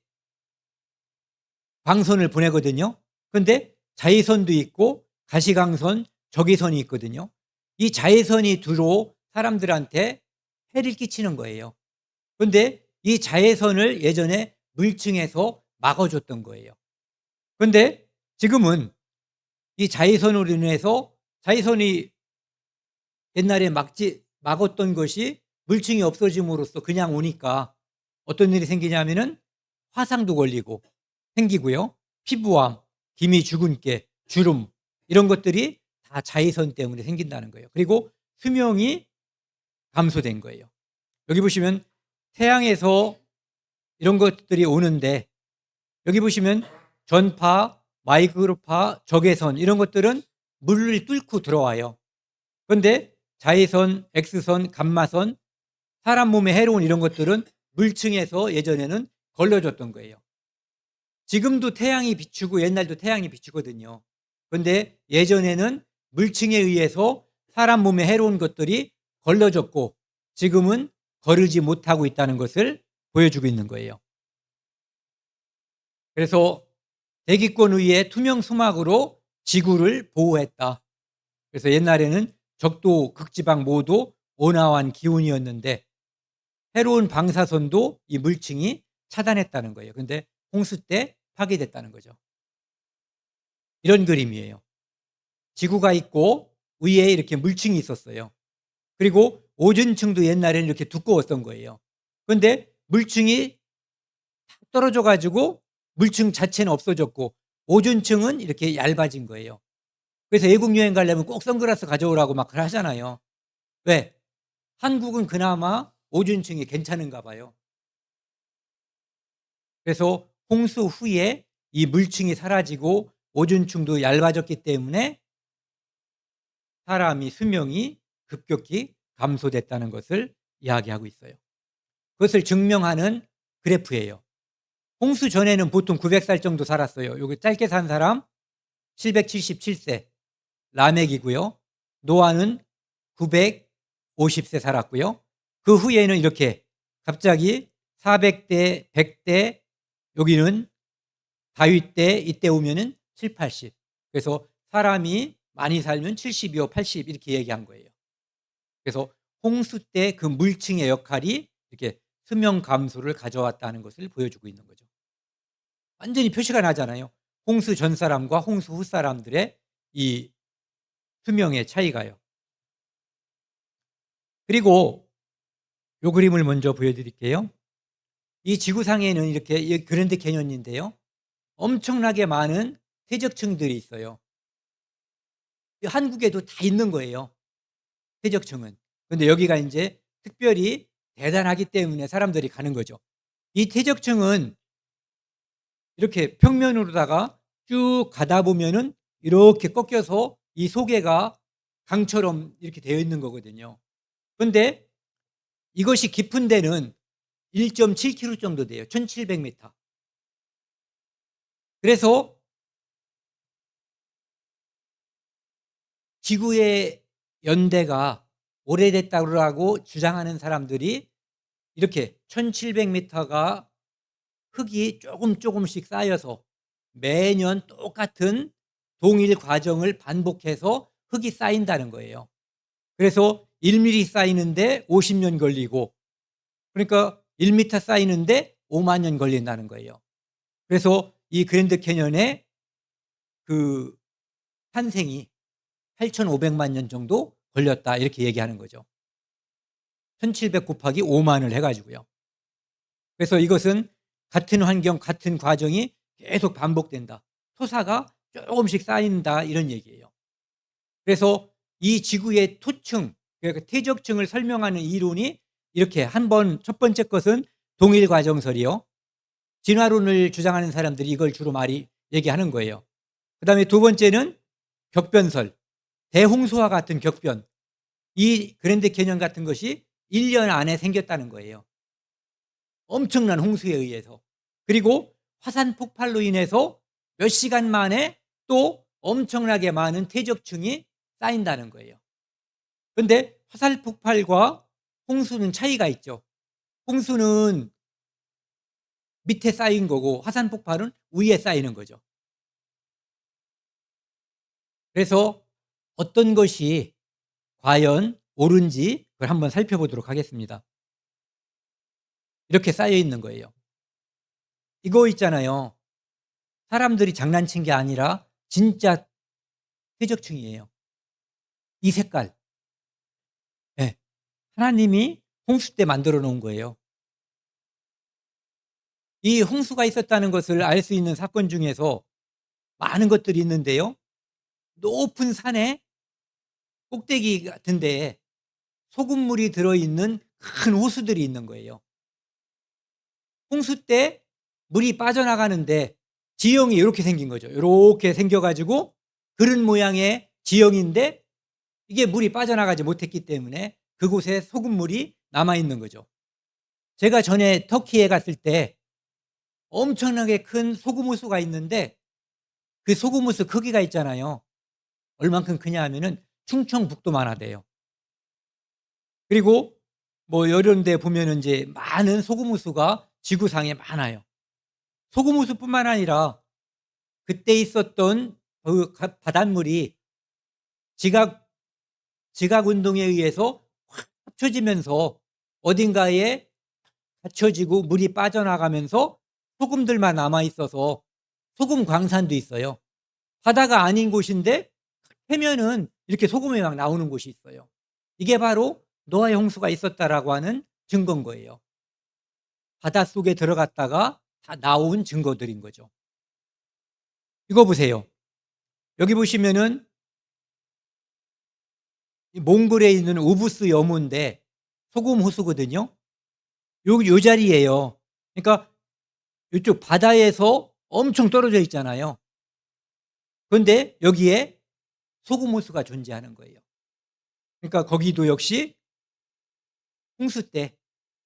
광선을 보내거든요. 그런데 자외선도 있고 가시광선, 적외선이 있거든요. 이 자외선이 주로 사람들한테 해를 끼치는 거예요. 그런데 이 자외선을 예전에 물층에서 막아줬던 거예요. 그런데 지금은 이 자외선으로 인해서 자외선이 옛날에 막았던 것이 물층이 없어짐으로써 그냥 오니까 어떤 일이 생기냐면은 화상도 걸리고 생기고요. 피부암, 기미 주근깨, 주름 이런 것들이 다 자외선 때문에 생긴다는 거예요. 그리고 수명이 감소된 거예요. 여기 보시면 태양에서 이런 것들이 오는데 여기 보시면 전파, 마이크로파, 적외선 이런 것들은 물을 뚫고 들어와요. 그런데 자외선, X선, 감마선, 사람 몸에 해로운 이런 것들은 물층에서 예전에는 걸러줬던 거예요. 지금도 태양이 비추고 옛날도 태양이 비추거든요. 그런데 예전에는 물층에 의해서 사람 몸에 해로운 것들이 걸러졌고 지금은 거르지 못하고 있다는 것을 보여주고 있는 거예요. 그래서 대기권 위에 투명 수막으로 지구를 보호했다. 그래서 옛날에는 적도, 극지방 모두 온화한 기온이었는데 해로운 방사선도 이 물층이 차단했다는 거예요. 그런데 홍수 때 파괴됐다는 거죠. 이런 그림이에요. 지구가 있고 위에 이렇게 물층이 있었어요. 그리고 오존층도 옛날에는 이렇게 두꺼웠던 거예요. 그런데 물층이 떨어져 가지고 물층 자체는 없어졌고 오존층은 이렇게 얇아진 거예요. 그래서 외국 여행 가려면 꼭 선글라스 가져오라고 막 하잖아요. 왜? 한국은 그나마 오존층이 괜찮은가 봐요. 그래서 홍수 후에 이 물층이 사라지고 오존층도 얇아졌기 때문에 사람이 수명이 급격히 감소됐다는 것을 이야기하고 있어요. 그것을 증명하는 그래프예요. 홍수 전에는 보통 900살 정도 살았어요. 여기 짧게 산 사람 777세 라멕이고요. 노아는 950세 살았고요. 그 후에는 이렇게 갑자기 400대, 100대, 여기는 다윗 때 이때 오면은 7, 80. 그래서 사람이 많이 살면 70이요, 80 이렇게 얘기한 거예요. 그래서 홍수 때 그 물층의 역할이 이렇게 수명 감소를 가져왔다는 것을 보여주고 있는 거죠. 완전히 표시가 나잖아요. 홍수 전 사람과 홍수 후 사람들의 이 수명의 차이가요. 그리고 요 그림을 먼저 보여드릴게요. 이 지구상에는 이렇게 그랜드 캐년인데요. 엄청나게 많은 퇴적층들이 있어요. 한국에도 다 있는 거예요, 퇴적층은. 근데 여기가 인제 특별히 대단하기 때문에 사람들이 가는 거죠. 이 퇴적층은 이렇게 평면으로다가 쭉 가다 보면은 이렇게 꺾여서 이 소개가 강처럼 이렇게 되어 있는 거거든요. 근데 이것이 깊은 데는 1.7 킬로 정도 돼요. 1,700 미터. 그래서 지구의 연대가 오래됐다고 주장하는 사람들이 이렇게 1,700 미터가 흙이 조금씩 쌓여서 매년 똑같은 동일 과정을 반복해서 흙이 쌓인다는 거예요. 그래서 1 쌓이는데 50년 걸리고, 그러니까 1 쌓이는데 5만 년 걸린다는 거예요. 그래서 이 그랜드 캐년의 그 탄생이 8,500만 년 정도 걸렸다, 이렇게 얘기하는 거죠. 1,700 곱하기 5만을 해 가지고요. 그래서 이것은 같은 환경, 같은 과정이 계속 반복된다. 토사가 조금씩 쌓인다, 이런 얘기예요. 그래서 이 지구의 토층, 그러니까 퇴적층을 설명하는 이론이 이렇게 한번, 첫 번째 것은 동일 과정설이요. 진화론을 주장하는 사람들이 이걸 주로 많이 얘기하는 거예요. 그다음에 두 번째는 격변설, 대홍수와 같은 격변. 이 그랜드 캐년 같은 것이 1년 안에 생겼다는 거예요, 엄청난 홍수에 의해서. 그리고 화산 폭발로 인해서 몇 시간 만에 또 엄청나게 많은 퇴적층이 쌓인다는 거예요. 그런데 화산 폭발과 홍수는 차이가 있죠. 홍수는 밑에 쌓인 거고 화산 폭발은 위에 쌓이는 거죠. 그래서 어떤 것이 과연 옳은지 그걸 한번 살펴보도록 하겠습니다. 이렇게 쌓여 있는 거예요. 이거 있잖아요, 사람들이 장난친 게 아니라 진짜 퇴적층이에요. 이 색깔. 예. 하나님이 홍수 때 만들어 놓은 거예요. 이 홍수가 있었다는 것을 알 수 있는 사건 중에서 많은 것들이 있는데요. 높은 산에 꼭대기 같은 데에 소금물이 들어있는 큰 호수들이 있는 거예요. 홍수 때 물이 빠져나가는데 지형이 이렇게 생긴 거죠. 이렇게 생겨 가지고 그릇 모양의 지형인데 이게 물이 빠져나가지 못했기 때문에 그곳에 소금물이 남아 있는 거죠. 제가 전에 터키에 갔을 때 엄청나게 큰 소금 호수가 있는데 그 소금 호수 크기가 있잖아요. 얼만큼 크냐 하면은 충청북도만 하대요. 그리고 뭐 이런 데 보면은 인제 많은 소금 호수가 지구상에 많아요. 소금 호수뿐만 아니라 그때 있었던 그 바닷물이 지각 지각 운동에 의해서 확 합쳐지면서 어딘가에 닫혀지고 물이 빠져나가면서 소금들만 남아 있어서 소금 광산도 있어요. 바다가 아닌 곳인데 해면은 이렇게 소금이 막 나오는 곳이 있어요. 이게 바로 노아의 홍수가 있었다라고 하는 증거인 거예요. 바닷속에 들어갔다가 다 나온 증거들인 거죠. 이거 보세요. 여기 보시면은 이 몽골에 있는 우부스 여무인데 소금 호수거든요. 요 자리예요. 그러니까 이쪽 바다에서 엄청 떨어져 있잖아요. 그런데 여기에 소금 호수가 존재하는 거예요. 그러니까 거기도 역시 홍수 때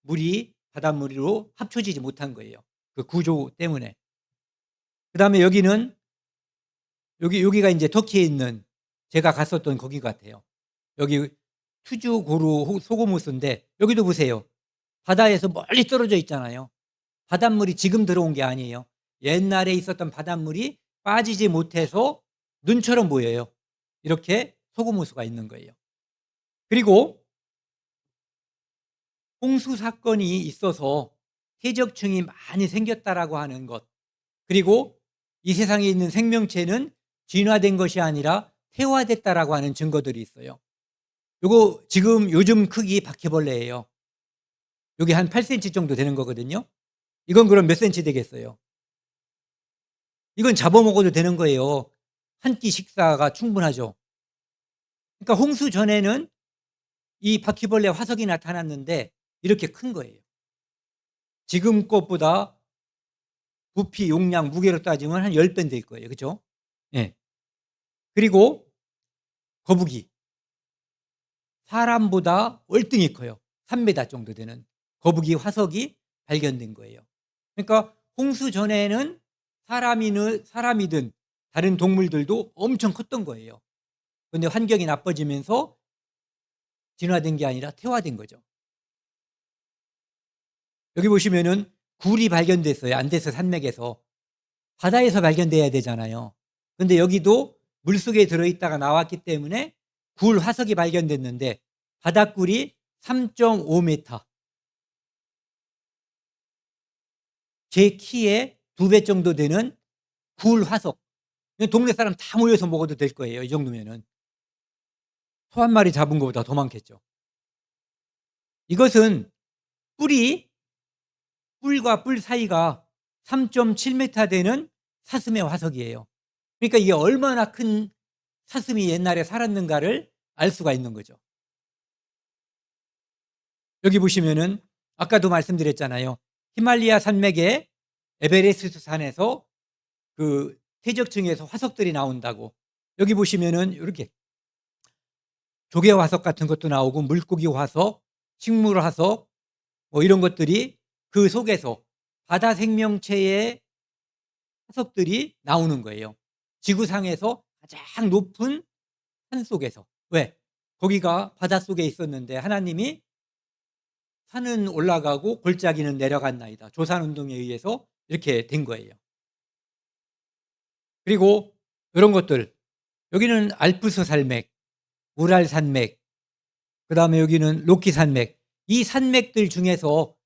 물이 바닷물로 합쳐지지 못한 거예요, 그 구조 때문에. 그다음에 여기는 여기가 인제 터키에 있는 제가 갔었던 거기 같아요. 여기 투주고루 소금 호수인데 여기도 보세요. 바다에서 멀리 떨어져 있잖아요. 바닷물이 지금 들어온 게 아니에요. 옛날에 있었던 바닷물이 빠지지 못해서 눈처럼 보여요. 이렇게 소금 호수가 있는 거예요. 그리고 홍수 사건이 있어서 퇴적층이 많이 생겼다라고 하는 것, 그리고 이 세상에 있는 생명체는 진화된 것이 아니라 태화됐다라고 하는 증거들이 있어요. 요거 지금 요즘 크기 바퀴벌레예요. 요게 한 8cm 정도 되는 거거든요. 이건 그럼 몇 cm 되겠어요? 이건 잡아먹어도 되는 거예요. 한 끼 식사가 충분하죠. 그러니까 홍수 전에는 이 바퀴벌레 화석이 나타났는데 이렇게 큰 거예요. 지금 것보다 부피, 용량, 무게로 따지면 한 10배는 될 거예요. 그죠? 예. 그리고 거북이. 사람보다 월등히 커요. 3m 정도 되는 거북이 화석이 발견된 거예요. 그러니까 홍수 전에는 사람이든 다른 동물들도 엄청 컸던 거예요. 그런데 환경이 나빠지면서 진화된 게 아니라 퇴화된 거죠. 여기 보시면은 굴이 발견됐어요. 안데스 산맥에서. 바다에서 발견돼야 되잖아요. 그런데 여기도 물속에 들어있다가 나왔기 때문에 굴 화석이 발견됐는데 바닷굴이 3.5m. 제 키의 2배 정도 되는 굴 화석. 동네 사람 다 모여서 먹어도 될 거예요. 이 정도면은. 소 한 마리 잡은 것보다 더 많겠죠. 이것은 뿔과 뿔 사이가 3.7m 되는 사슴의 화석이에요. 그러니까 이게 얼마나 큰 사슴이 옛날에 살았는가를 알 수가 있는 거죠. 여기 보시면은 아까도 말씀드렸잖아요. 히말리아 산맥의 에베레스트 산에서 그 퇴적층에서 화석들이 나온다고. 여기 보시면은 이렇게 조개 화석 같은 것도 나오고 물고기 화석, 식물 화석 뭐 이런 것들이 그 속에서 바다 생명체의 화석들이 나오는 거예요. 지구상에서 가장 높은 산 속에서. 왜? 거기가 바닷속에 있었는데 하나님이 산은 올라가고 골짜기는 내려갔나이다. 조산운동에 의해서 이렇게 된 거예요. 그리고 이런 것들. 여기는 알프스 산맥, 우랄 산맥, 그다음에 여기는 로키 산맥. 이 산맥들 중에서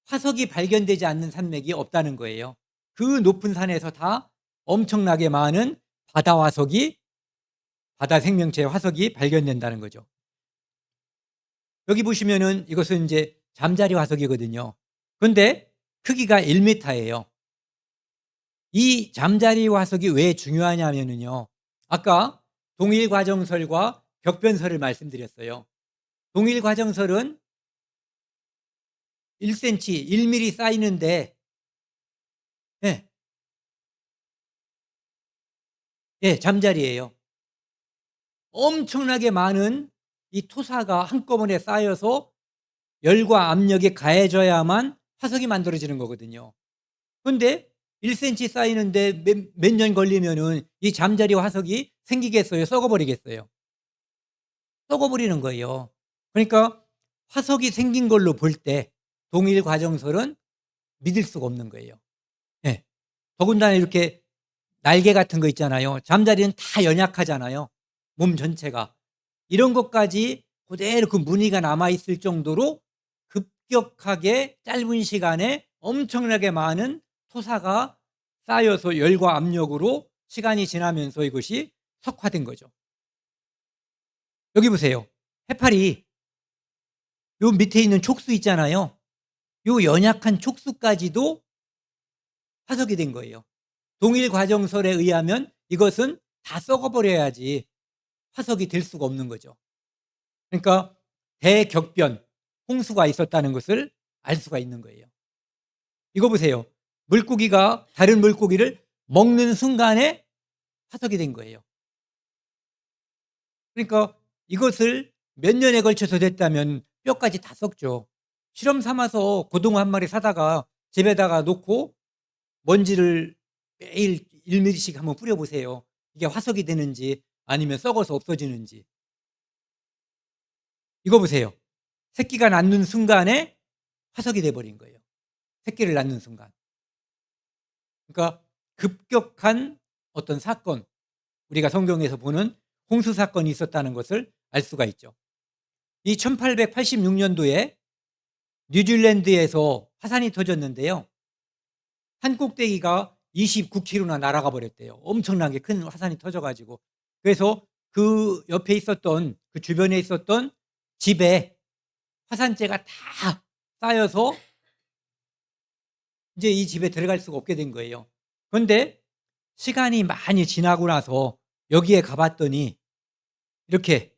화석이 발견되지 않는 산맥이 없다는 거예요. 그 높은 산에서 다 엄청나게 많은 바다 생명체 화석이 발견된다는 거죠. 여기 보시면은 이것은 이제 잠자리 화석이거든요. 그런데 크기가 1m예요. 이 잠자리 화석이 왜 중요하냐면요. 아까 동일 과정설과 격변설을 말씀드렸어요. 동일 과정설은 1cm, 1mm 쌓이는데 예, 예, 잠자리예요. 엄청나게 많은 이 토사가 한꺼번에 쌓여서 열과 압력이 가해져야만 화석이 만들어지는 거거든요. 그런데 1cm 쌓이는데 몇 년 걸리면은 이 잠자리 화석이 생기겠어요? 썩어버리겠어요? 썩어버리는 거예요. 그러니까 화석이 생긴 걸로 볼 때 동일 과정설은 믿을 수가 없는 거예요. 예. 더군다나 이렇게 날개 같은 거 있잖아요. 잠자리는 다 연약하잖아요. 몸 전체가. 이런 것까지 그대로 그 무늬가 남아있을 정도로 급격하게 짧은 시간에 엄청나게 많은 토사가 쌓여서 열과 압력으로 시간이 지나면서 이것이 석화된 거죠. 여기 보세요. 해파리 요 밑에 있는 촉수 있잖아요. 요 연약한 촉수까지도 화석이 된 거예요. 동일 과정설에 의하면 이것은 다 썩어버려야지 화석이 될 수가 없는 거죠. 그러니까 대격변, 홍수가 있었다는 것을 알 수가 있는 거예요. 이거 보세요. 물고기가 다른 물고기를 먹는 순간에 화석이 된 거예요. 그러니까 이것을 몇 년에 걸쳐서 됐다면 뼈까지 다 썩죠. 실험 삼아서 고등어 한 마리 사다가 집에다가 놓고 먼지를 매일 1mm씩 한번 뿌려보세요. 이게 화석이 되는지 아니면 썩어서 없어지는지. 이거 보세요. 새끼가 낳는 순간에 화석이 돼버린 거예요. 새끼를 낳는 순간. 그러니까 급격한 어떤 사건, 우리가 성경에서 보는 홍수 사건이 있었다는 것을 알 수가 있죠. 이 1886년도에 뉴질랜드에서 화산이 터졌는데요. 산 꼭대기가 29km나 날아가 버렸대요. 엄청나게 큰 화산이 터져가지고. 그래서 그 옆에 있었던, 그 주변에 있었던 집에 화산재가 다 쌓여서 이제 이 집에 들어갈 수가 없게 된 거예요. 그런데 시간이 많이 지나고 나서 여기에 가봤더니 이렇게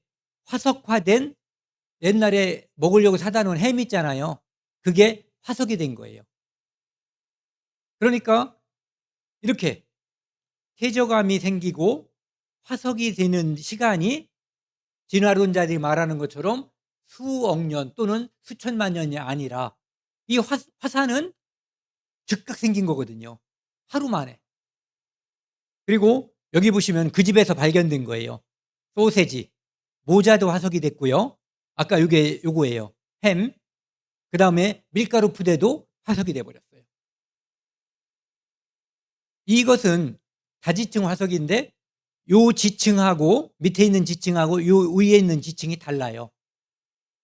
화석화된 옛날에 먹으려고 사다 놓은 햄 있잖아요. 그게 화석이 된 거예요. 그러니까 이렇게 퇴적암이 생기고 화석이 되는 시간이 진화론자들이 말하는 것처럼 수억 년 또는 수천만 년이 아니라 이 화산은 즉각 생긴 거거든요. 하루 만에. 그리고 여기 보시면 그 집에서 발견된 거예요. 소세지, 모자도 화석이 됐고요. 아까 이게 요거예요. 햄. 그다음에 밀가루 푸대도 화석이 돼 버렸어요. 이것은 다지층 화석인데 요 지층하고 밑에 있는 지층하고 요 위에 있는 지층이 달라요.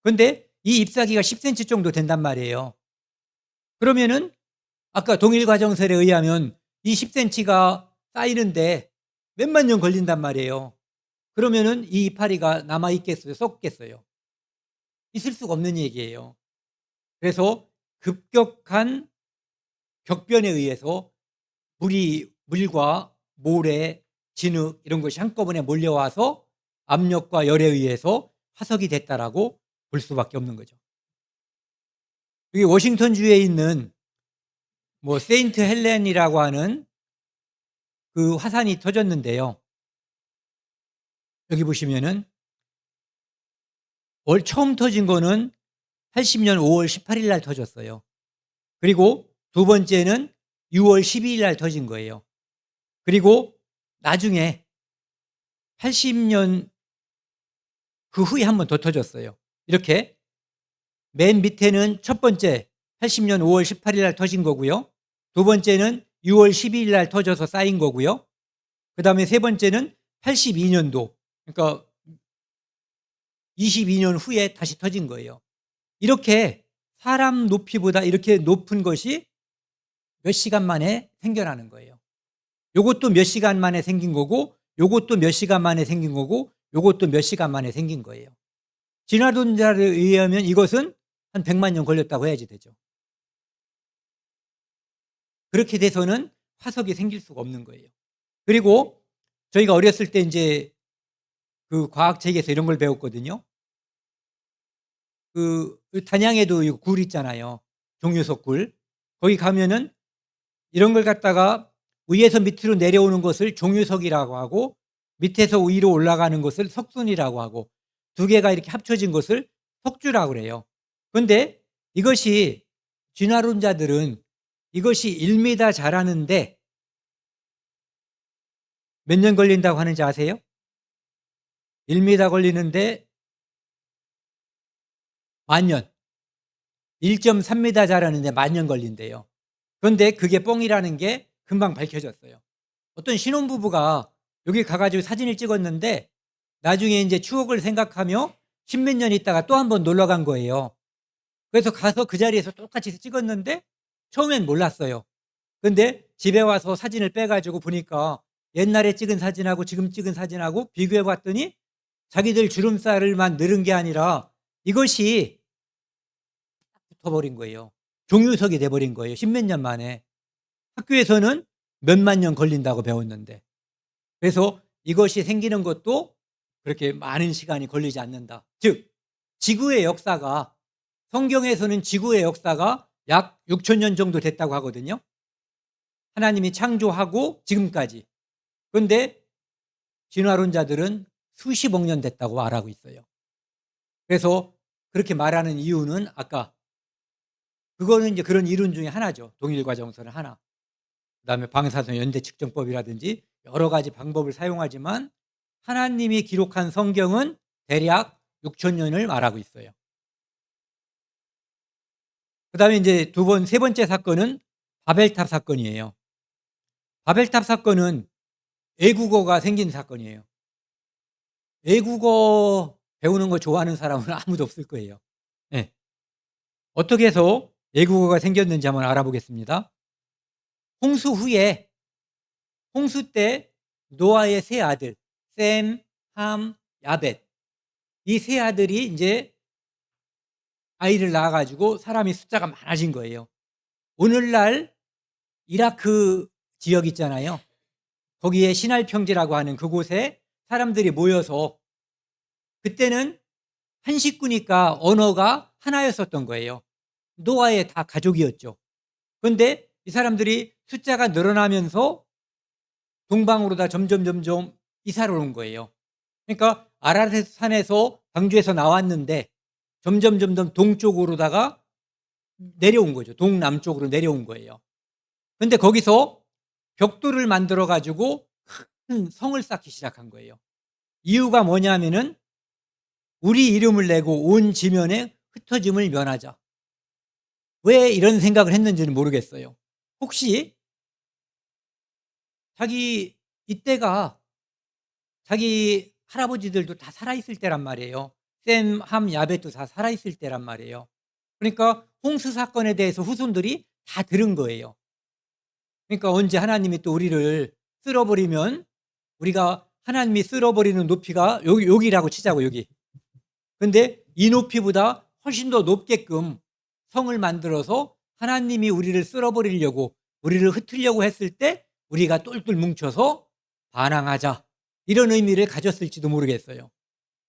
그런데 이 잎사귀가 10cm 정도 된단 말이에요. 그러면은 아까 동일 과정설에 의하면 이 10cm가 쌓이는데 몇만 년 걸린단 말이에요. 그러면은 이 이파리가 남아 있겠어요? 썩겠어요? 있을 수가 없는 얘기예요. 그래서 급격한 격변에 의해서 물과 모래, 진흙 이런 것이 한꺼번에 몰려와서 압력과 열에 의해서 화석이 됐다라고 볼 수밖에 없는 거죠. 여기 워싱턴주에 있는 세인트 헬렌이라고 하는 그 화산이 터졌는데요. 여기 보시면은 처음 터진 거는 80년 5월 18일 날 터졌어요. 그리고 두 번째는 6월 12일 날 터진 거예요. 그리고 나중에 80년 그 후에 한 번 더 터졌어요. 이렇게 맨 밑에는 첫 번째 80년 5월 18일 날 터진 거고요. 두 번째는 6월 12일 날 터져서 쌓인 거고요. 그다음에 세 번째는 82년도 그러니까 22년 후에 다시 터진 거예요. 이렇게 사람 높이보다 이렇게 높은 것이 몇 시간 만에 생겨나는 거예요. 요것도 몇 시간 만에 생긴 거고 요것도 몇 시간 만에 생긴 거고 요것도 몇 시간 만에 생긴 거예요. 진화론자에 의하면 이것은 한 100만 년 걸렸다고 해야지 되죠. 그렇게 돼서는 화석이 생길 수가 없는 거예요. 그리고 저희가 어렸을 때 이제 그 과학책에서 이런 걸 배웠거든요. 그 단양에도 굴 있잖아요. 종유석 굴. 거기 가면은 이런 걸 갖다가 위에서 밑으로 내려오는 것을 종유석이라고 하고 밑에서 위로 올라가는 것을 석순이라고 하고 두 개가 이렇게 합쳐진 것을 석주라고 그래요. 그런데 이것이 진화론자들은 이것이 1m 자라는데 몇 년 걸린다고 하는지 아세요? 1m 걸리는데 10,000년. 1.3m 자라는데 10,000년 걸린대요. 그런데 그게 뻥이라는 게 금방 밝혀졌어요. 어떤 신혼부부가 여기 가가지고 사진을 찍었는데 나중에 이제 추억을 생각하며 10몇 년 있다가 또 한 번 놀러 간 거예요. 그래서 가서 그 자리에서 똑같이 찍었는데 처음엔 몰랐어요. 근데 집에 와서 사진을 빼가지고 보니까 옛날에 찍은 사진하고 지금 찍은 사진하고 비교해 봤더니 자기들 주름살만 늘은 게 아니라 이것이 붙어버린 거예요. 종유석이 돼버린 거예요. 10몇 년 만에. 학교에서는 몇만 년 걸린다고 배웠는데. 그래서 이것이 생기는 것도 그렇게 많은 시간이 걸리지 않는다. 즉 지구의 역사가 성경에서는 지구의 역사가 약 6천 년 정도 됐다고 하거든요. 하나님이 창조하고 지금까지. 그런데 진화론자들은 수십억 년 됐다고 말하고 있어요. 그래서 그렇게 말하는 이유는 아까 그거는 이제 그런 이론 중에 하나죠. 동일과정설은 하나. 그다음에 방사선 연대 측정법이라든지 여러 가지 방법을 사용하지만 하나님이 기록한 성경은 대략 6천 년을 말하고 있어요. 그다음에 이제 세 번째 사건은 바벨탑 사건이에요. 바벨탑 사건은 외국어가 생긴 사건이에요. 외국어 배우는 거 좋아하는 사람은 아무도 없을 거예요. 네. 어떻게 해서 외국어가 생겼는지 한번 알아보겠습니다. 홍수 후에 홍수 때 노아의 세 아들 셈, 함, 야벳 이 세 아들이 이제 아이를 낳아가지고 사람이 숫자가 많아진 거예요. 오늘날 이라크 지역 있잖아요. 거기에 신할 평지라고 하는 그곳에 사람들이 모여서 그때는 한 식구니까 언어가 하나였었던 거예요. 노아의 다 가족이었죠. 그런데 이 사람들이 숫자가 늘어나면서 동방으로 다 점점 이사를 온 거예요. 그러니까 아라랏 산에서 광주에서 나왔는데 점점 동쪽으로다가 내려온 거죠. 동남쪽으로 내려온 거예요. 근데 거기서 벽돌을 만들어 가지고 큰 성을 쌓기 시작한 거예요. 이유가 뭐냐면은 우리 이름을 내고 온 지면에 흩어짐을 면하자. 왜 이런 생각을 했는지는 모르겠어요. 혹시 자기 이때가 자기 할아버지들도 다 살아있을 때란 말이에요. 셈, 함, 야벳도 다 살아있을 때란 말이에요. 그러니까 홍수 사건에 대해서 후손들이 다 들은 거예요. 그러니까 언제 하나님이 또 우리를 쓸어버리면 우리가 하나님이 쓸어버리는 높이가 여기라고 치자고 여기. 근데 이 높이보다 훨씬 더 높게끔 성을 만들어서 하나님이 우리를 쓸어버리려고 우리를 흩으려고 했을 때 우리가 똘똘 뭉쳐서 반항하자. 이런 의미를 가졌을지도 모르겠어요.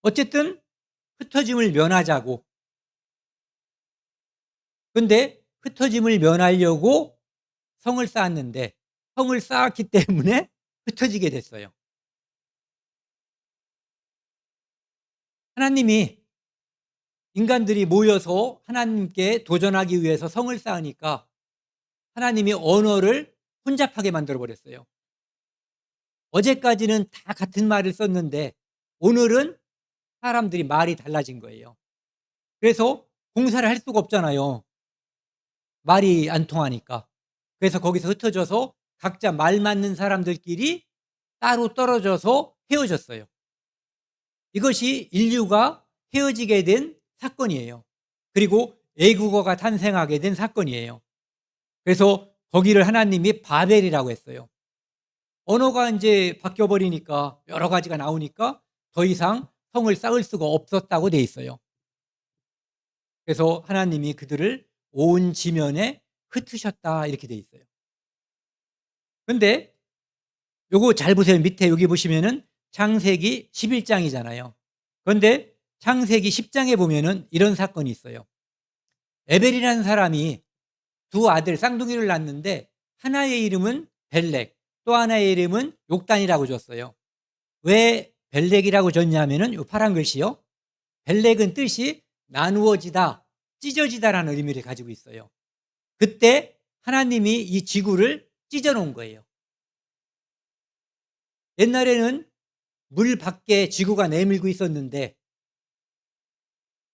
어쨌든 흩어짐을 면하자고. 근데 흩어짐을 면하려고 성을 쌓았는데 성을 쌓았기 때문에 흩어지게 됐어요. 하나님이 인간들이 모여서 하나님께 도전하기 위해서 성을 쌓으니까 하나님이 언어를 혼잡하게 만들어 버렸어요. 어제까지는 다 같은 말을 썼는데 오늘은 사람들이 말이 달라진 거예요. 그래서 공사를 할 수가 없잖아요. 말이 안 통하니까. 그래서 거기서 흩어져서 각자 말 맞는 사람들끼리 따로 떨어져서 헤어졌어요. 이것이 인류가 헤어지게 된 사건이에요. 그리고 애국어가 탄생하게 된 사건이에요. 그래서 거기를 하나님이 바벨이라고 했어요. 언어가 이제 바뀌어 버리니까 여러 가지가 나오니까 더 이상 성을 쌓을 수가 없었다고 돼 있어요. 그래서 하나님이 그들을 온 지면에 흩으셨다 이렇게 돼 있어요. 근데 요거 잘 보세요. 밑에 여기 보시면은 창세기 11장이잖아요. 그런데 창세기 10장에 보면은 이런 사건이 있어요. 에벨이라는 사람이 두 아들 쌍둥이를 낳았는데 하나의 이름은 벨렉, 또 하나의 이름은 욕단이라고 줬어요. 왜 벨렉이라고 줬냐면은 요 파란 글씨요. 벨렉은 뜻이 나누어지다, 찢어지다라는 의미를 가지고 있어요. 그때 하나님이 이 지구를 찢어 놓은 거예요. 옛날에는 물 밖에 지구가 내밀고 있었는데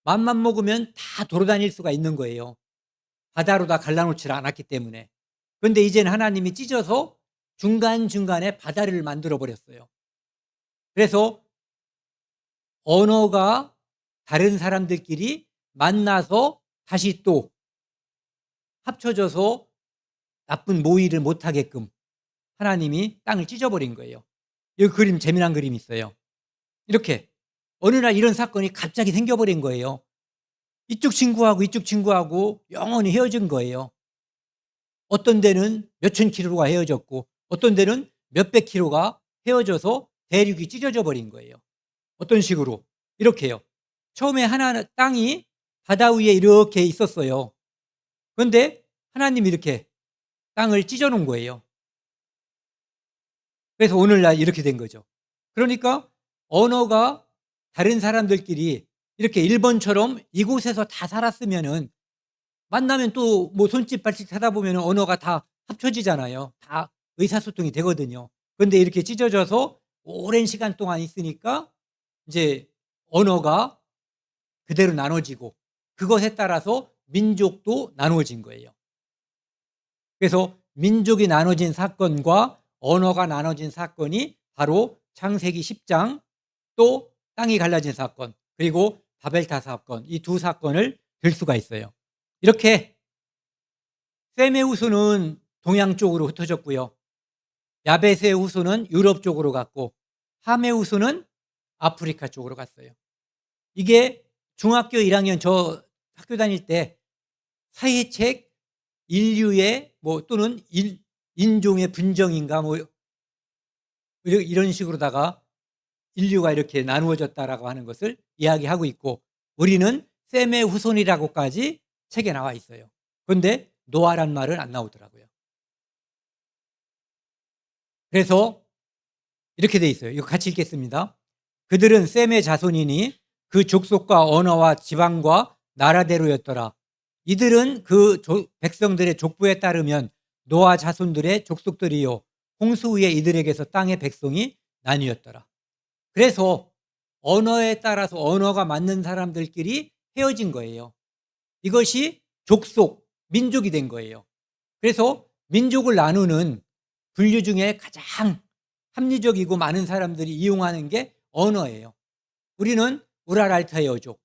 맘만 먹으면 다 돌아다닐 수가 있는 거예요. 바다로 다 갈라놓지 않았기 때문에. 그런데 이제는 하나님이 찢어서 중간중간에 바다를 만들어 버렸어요. 그래서 언어가 다른 사람들끼리 만나서 다시 또 합쳐져서 나쁜 모의를 못하게끔 하나님이 땅을 찢어버린 거예요. 이 그림 재미난 그림이 있어요. 이렇게 어느 날 이런 사건이 갑자기 생겨버린 거예요. 이쪽 친구하고 영원히 헤어진 거예요. 어떤 데는 몇천 킬로가 헤어졌고 어떤 데는 몇백 킬로가 헤어져서 대륙이 찢어져 버린 거예요. 어떤 식으로? 이렇게요. 처음에 땅이 바다 위에 이렇게 있었어요. 그런데 하나님이 이렇게 땅을 찢어 놓은 거예요. 그래서 오늘날 이렇게 된 거죠. 그러니까 언어가 다른 사람들끼리 이렇게 일본처럼 이곳에서 다 살았으면은 만나면 또 뭐 손짓 발짓 하다 보면 언어가 다 합쳐지잖아요. 다 의사소통이 되거든요. 그런데 이렇게 찢어져서 오랜 시간 동안 있으니까 이제 언어가 그대로 나눠지고 그것에 따라서 민족도 나눠진 거예요. 그래서 민족이 나눠진 사건과 언어가 나눠진 사건이 바로 창세기 10장 또 땅이 갈라진 사건 그리고 바벨탑 사건 이 두 사건을 들 수가 있어요. 이렇게 셈의 후손은 동양 쪽으로 흩어졌고요. 야벳의 후손은 유럽 쪽으로 갔고 함의 후손은 아프리카 쪽으로 갔어요. 이게 중학교 1학년 저 학교 다닐 때 사회책 인류의 뭐 또는 인종의 분정인가 뭐 이런 식으로다가 인류가 이렇게 나누어졌다라고 하는 것을 이야기하고 있고, 우리는 셈의 후손이라고까지 책에 나와 있어요. 그런데 노아란 말은 안 나오더라고요. 그래서 이렇게 돼 있어요. 이거 같이 읽겠습니다. 그들은 셈의 자손이니 그 족속과 언어와 지방과 나라대로였더라. 이들은 그 백성들의 족보에 따르면 노아 자손들의 족속들이요 홍수 후에 이들에게서 땅의 백성이 나뉘었더라. 그래서 언어에 따라서 언어가 맞는 사람들끼리 헤어진 거예요. 이것이 족속, 민족이 된 거예요. 그래서 민족을 나누는 분류 중에 가장 합리적이고 많은 사람들이 이용하는 게 언어예요. 우리는 우랄알타이어족,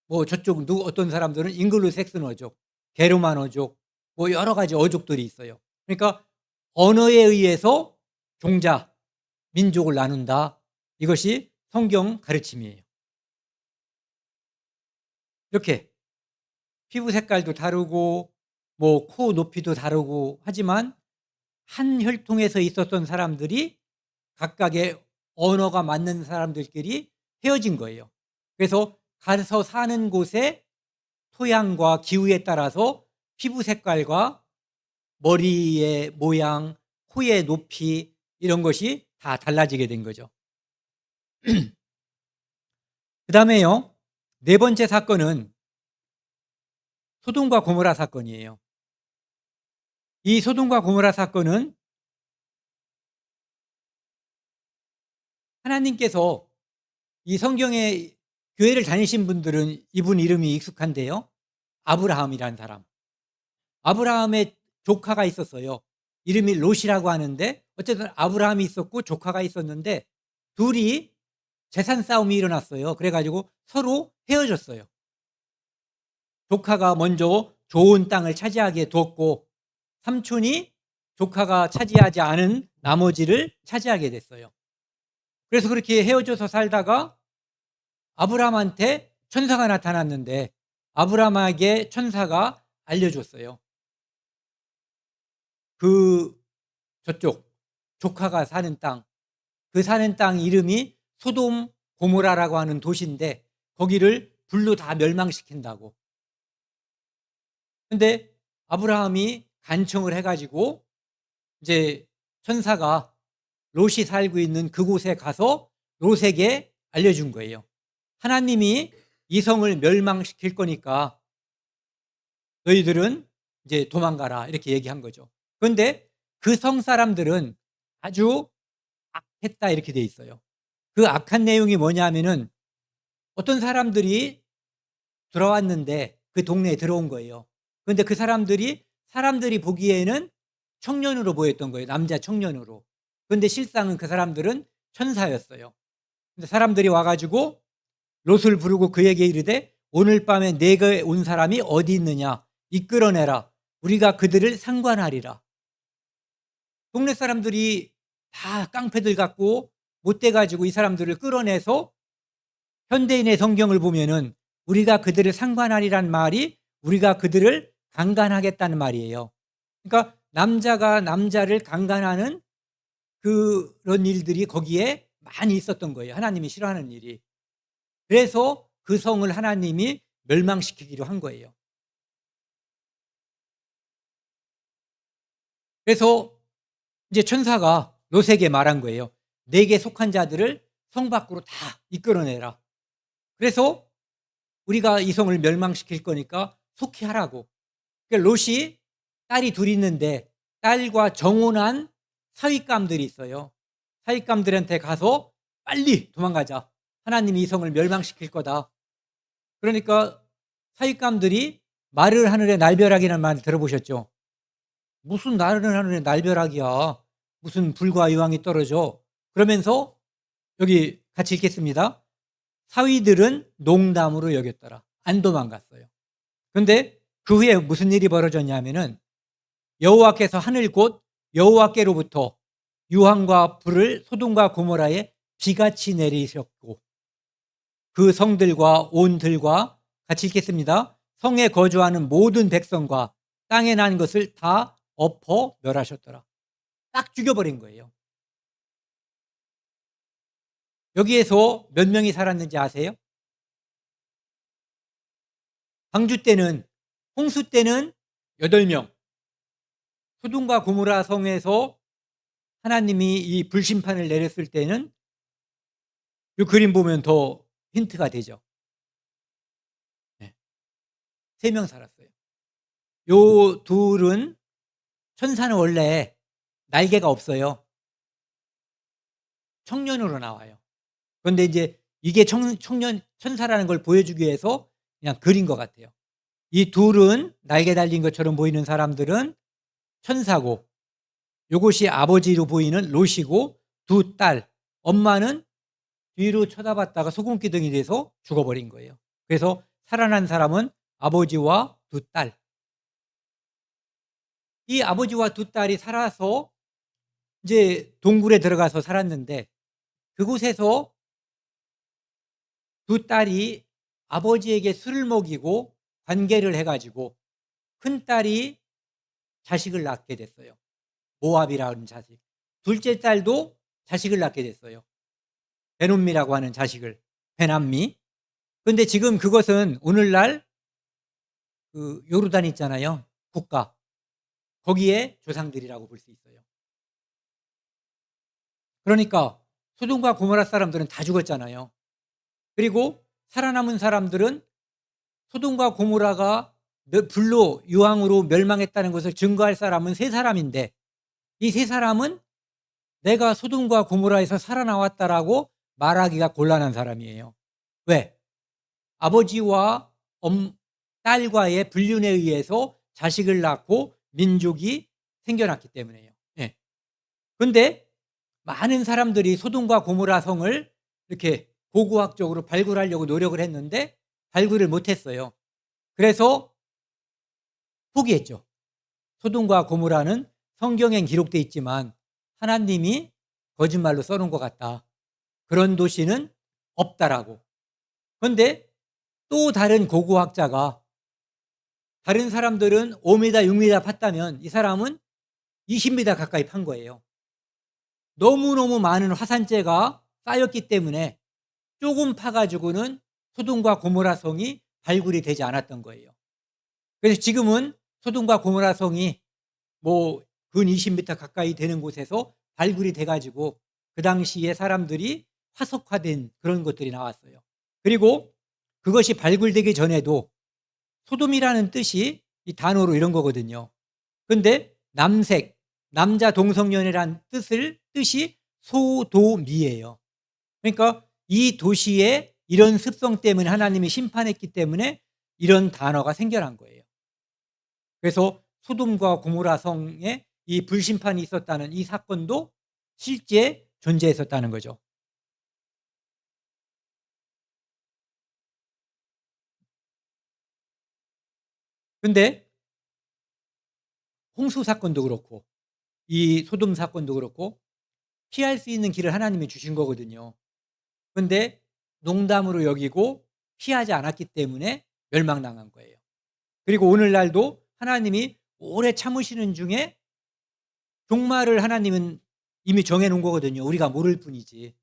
뭐 저쪽 어떤 사람들은 잉글로색슨어족, 게르만어족, 뭐 여러 가지 어족들이 있어요. 그러니까 언어에 의해서 종자, 민족을 나눈다. 이것이 성경 가르침이에요. 이렇게 피부 색깔도 다르고 뭐 코 높이도 다르고 하지만 한 혈통에서 있었던 사람들이 각각의 언어가 맞는 사람들끼리 헤어진 거예요. 그래서 가서 사는 곳의 토양과 기후에 따라서 피부 색깔과 머리의 모양, 코의 높이 이런 것이 다 달라지게 된 거죠. 그다음에요. 네 번째 사건은 소돔과 고모라 사건이에요. 이 소돔과 고모라 사건은 하나님께서 이 성경에 교회를 다니신 분들은 이분 이름이 익숙한데요. 아브라함이라는 사람. 아브라함의 조카가 있었어요. 이름이 롯이라고 하는데 어쨌든 아브라함이 있었고 조카가 있었는데 둘이 재산 싸움이 일어났어요. 그래가지고 서로 헤어졌어요. 조카가 먼저 좋은 땅을 차지하게 두었고 삼촌이 조카가 차지하지 않은 나머지를 차지하게 됐어요. 그래서 그렇게 헤어져서 살다가 아브라함한테 천사가 나타났는데 아브라함에게 천사가 알려줬어요. 그 저쪽 조카가 사는 땅, 그 사는 땅 이름이 소돔 고모라라고 하는 도시인데 거기를 불로 다 멸망시킨다고. 근데 아브라함이 간청을 해가지고 이제 천사가 롯이 살고 있는 그곳에 가서 롯에게 알려준 거예요. 하나님이 이 성을 멸망시킬 거니까 너희들은 이제 도망가라 이렇게 얘기한 거죠. 그런데 그 성 사람들은 아주 악했다 이렇게 돼 있어요. 그 악한 내용이 뭐냐면은 어떤 사람들이 들어왔는데 그 동네에 들어온 거예요. 그런데 그 사람들이 보기에는 청년으로 보였던 거예요. 남자 청년으로. 그런데 실상은 그 사람들은 천사였어요. 근데 사람들이 와가지고 롯을 부르고 그에게 이르되 오늘 밤에 내게 온 사람이 어디 있느냐 이끌어내라. 우리가 그들을 상관하리라. 동네 사람들이 다 깡패들 같고 못돼 가지고 이 사람들을 끌어내서 현대인의 성경을 보면은 우리가 그들을 상관하리란 말이 우리가 그들을 강간하겠다는 말이에요. 그러니까 남자가 남자를 강간하는 그런 일들이 거기에 많이 있었던 거예요. 하나님이 싫어하는 일이. 그래서 그 성을 하나님이 멸망시키기로 한 거예요. 그래서 이제 천사가 롯에게 말한 거예요. 내게 속한 자들을 성 밖으로 다 이끌어내라. 그래서 우리가 이 성을 멸망시킬 거니까 속히 하라고. 그러니까 롯이 딸이 둘 있는데 딸과 정혼한 사윗감들이 있어요. 사윗감들한테 가서 빨리 도망가자. 하나님이 이 성을 멸망시킬 거다. 그러니까 사윗감들이 말을 하늘에 날벼락이라는 말 들어보셨죠? 무슨 말을 하늘에 날벼락이야. 무슨 불과 유황이 떨어져. 그러면서 여기 같이 읽겠습니다. 사위들은 농담으로 여겼더라. 안 도망갔어요. 그런데 그 후에 무슨 일이 벌어졌냐면은 여호와께서 하늘 곧 여호와께로부터 유황과 불을 소돔과 고모라에 비같이 내리셨고 그 성들과 온 들과 같이 읽겠습니다. 성에 거주하는 모든 백성과 땅에 난 것을 다 엎어 멸하셨더라. 딱 죽여버린 거예요. 여기에서 몇 명이 살았는지 아세요? 방주 때는, 홍수 때는 8명, 소돔과 고모라 성에서 하나님이 이 불심판을 내렸을 때는 이 그림 보면 더 힌트가 되죠. 네. 3명 살았어요. 요 둘은, 천사는 원래 날개가 없어요. 청년으로 나와요. 그런데 이제 이게 청년 천사라는 걸 보여주기 위해서 그냥 그린 것 같아요. 이 둘은 날개 달린 것처럼 보이는 사람들은 천사고, 요것이 아버지로 보이는 롯이고, 두 딸, 엄마는 뒤로 쳐다봤다가 소금기둥이 돼서 죽어버린 거예요. 그래서 살아난 사람은 아버지와 두 딸. 이 아버지와 두 딸이 살아서 이제 동굴에 들어가서 살았는데, 그곳에서 두 딸이 아버지에게 술을 먹이고 관계를 해가지고 큰 딸이 자식을 낳게 됐어요. 모압이라는 자식. 둘째 딸도 자식을 낳게 됐어요. 베놈미라고 하는 자식을. 베남미. 그런데 지금 그것은 오늘날 그 요르단 있잖아요. 국가. 거기에 조상들이라고 볼 수 있어요. 그러니까 소돔과 고모라 사람들은 다 죽었잖아요. 그리고 살아남은 사람들은 소돔과 고모라가 불로 유황으로 멸망했다는 것을 증거할 사람은 3사람인데, 이 3사람은 내가 소돔과 고모라에서 살아나왔다라고 말하기가 곤란한 사람이에요. 왜? 아버지와 딸과의 불륜에 의해서 자식을 낳고 민족이 생겨났기 때문에요. 예. 그런데 많은 사람들이 소돔과 고모라 성을 이렇게 고고학적으로 발굴하려고 노력을 했는데 발굴을 못했어요. 그래서 포기했죠. 소돔과 고모라는 성경엔 기록되어 있지만 하나님이 거짓말로 써놓은 것 같다. 그런 도시는 없다라고. 그런데 또 다른 고고학자가, 다른 사람들은 5m, 6m 팠다면 이 사람은 20m 가까이 판 거예요. 너무너무 많은 화산재가 쌓였기 때문에 조금 파가지고는 소돔과 고모라 성이 발굴이 되지 않았던 거예요. 그래서 지금은 소돔과 고모라 성이 뭐 근 20m 가까이 되는 곳에서 발굴이 돼가지고 그 당시에 사람들이 화석화된 그런 것들이 나왔어요. 그리고 그것이 발굴되기 전에도 소돔이라는 뜻이 이 단어로 이런 거거든요. 그런데 남색, 남자 동성연애란 뜻이 소도미예요. 그러니까 이 도시에 이런 습성 때문에 하나님이 심판했기 때문에 이런 단어가 생겨난 거예요. 그래서 소돔과 고모라 성에 이 불심판이 있었다는 이 사건도 실제 존재했었다는 거죠. 그런데 홍수 사건도 그렇고 이 소돔 사건도 그렇고 피할 수 있는 길을 하나님이 주신 거거든요. 그런데 농담으로 여기고 피하지 않았기 때문에 멸망당한 거예요. 그리고 오늘날도 하나님이 오래 참으시는 중에 종말을 하나님은 이미 정해놓은 거거든요. 우리가 모를 뿐이지.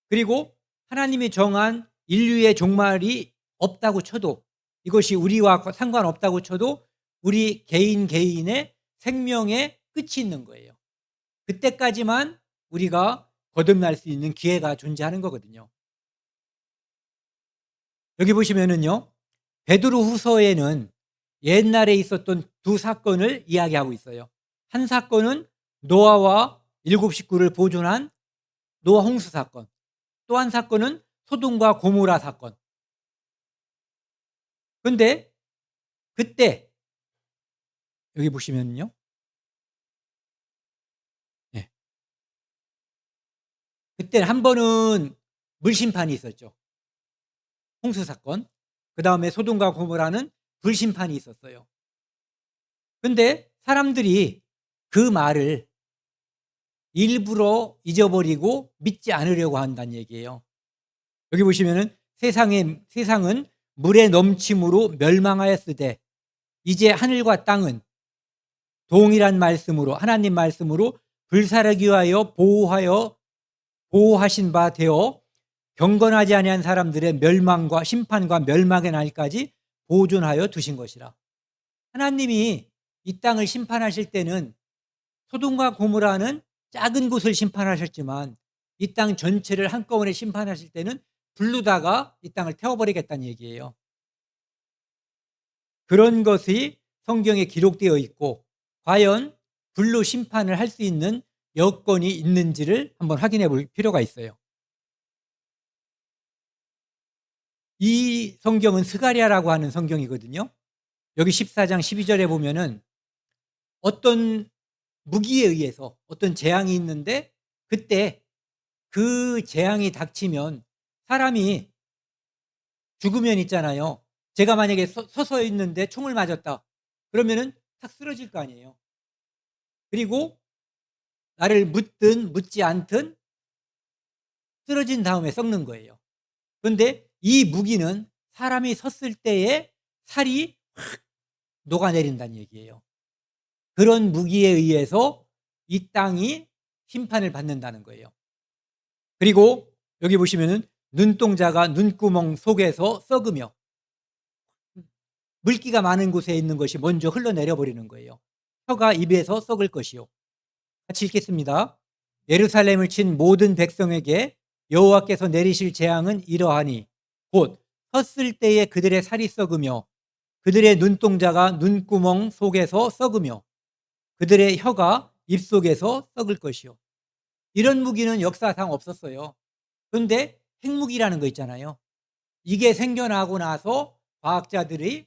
그리고 하나님이 정한 인류의 종말이 없다고 쳐도, 이것이 우리와 상관없다고 쳐도 우리 개인의 생명의 끝이 있는 거예요. 그때까지만 우리가 거듭날 수 있는 기회가 존재하는 거거든요. 여기 보시면은요, 베드로 후서에는 옛날에 있었던 두 사건을 이야기하고 있어요. 한 사건은 노아와 7 식구를 보존한 노아 홍수 사건, 또 한 사건은 소돔과 고모라 사건. 그런데 그때 여기 보시면요, 네. 그때 한 번은 물심판이 있었죠. 홍수 사건. 그 다음에 소돔과 고모라는 불심판이 있었어요. 그런데 사람들이 그 말을 일부러 잊어버리고 믿지 않으려고 한다는 얘기예요. 여기 보시면은 세상은 물의 넘침으로 멸망하였으되 이제 하늘과 땅은 동일한 말씀으로, 하나님 말씀으로 불사르기 위하여 보호하신 바 되어 경건하지 아니한 사람들의 멸망과 심판과 멸망의 날까지 보존하여 두신 것이라. 하나님이 이 땅을 심판하실 때는 소돔과 고모라는 작은 곳을 심판하셨지만 이 땅 전체를 한꺼번에 심판하실 때는 불로다가 이 땅을 태워버리겠다는 얘기예요. 그런 것이 성경에 기록되어 있고 과연 불로 심판을 할 수 있는 여건이 있는지를 한번 확인해 볼 필요가 있어요. 이 성경은 스가랴라고 하는 성경이거든요. 여기 14장 12절에 보면은 어떤 무기에 의해서 어떤 재앙이 있는데 그때 그 재앙이 닥치면 사람이 죽으면 있잖아요. 제가 만약에 서서 있는데 총을 맞았다. 그러면은 탁 쓰러질 거 아니에요. 그리고 나를 묻든 묻지 않든 쓰러진 다음에 썩는 거예요. 그런데 이 무기는 사람이 섰을 때에 살이 확 녹아내린다는 얘기예요. 그런 무기에 의해서 이 땅이 심판을 받는다는 거예요. 그리고 여기 보시면은 눈동자가 눈구멍 속에서 썩으며 물기가 많은 곳에 있는 것이 먼저 흘러내려 버리는 거예요. 혀가 입에서 썩을 것이요. 같이 읽겠습니다. 예루살렘을 친 모든 백성에게 여호와께서 내리실 재앙은 이러하니 곧 섰을 때에 그들의 살이 썩으며 그들의 눈동자가 눈구멍 속에서 썩으며 그들의 혀가 입속에서 썩을 것이요. 이런 무기는 역사상 없었어요. 그런데 핵무기라는 거 있잖아요. 이게 생겨나고 나서 과학자들이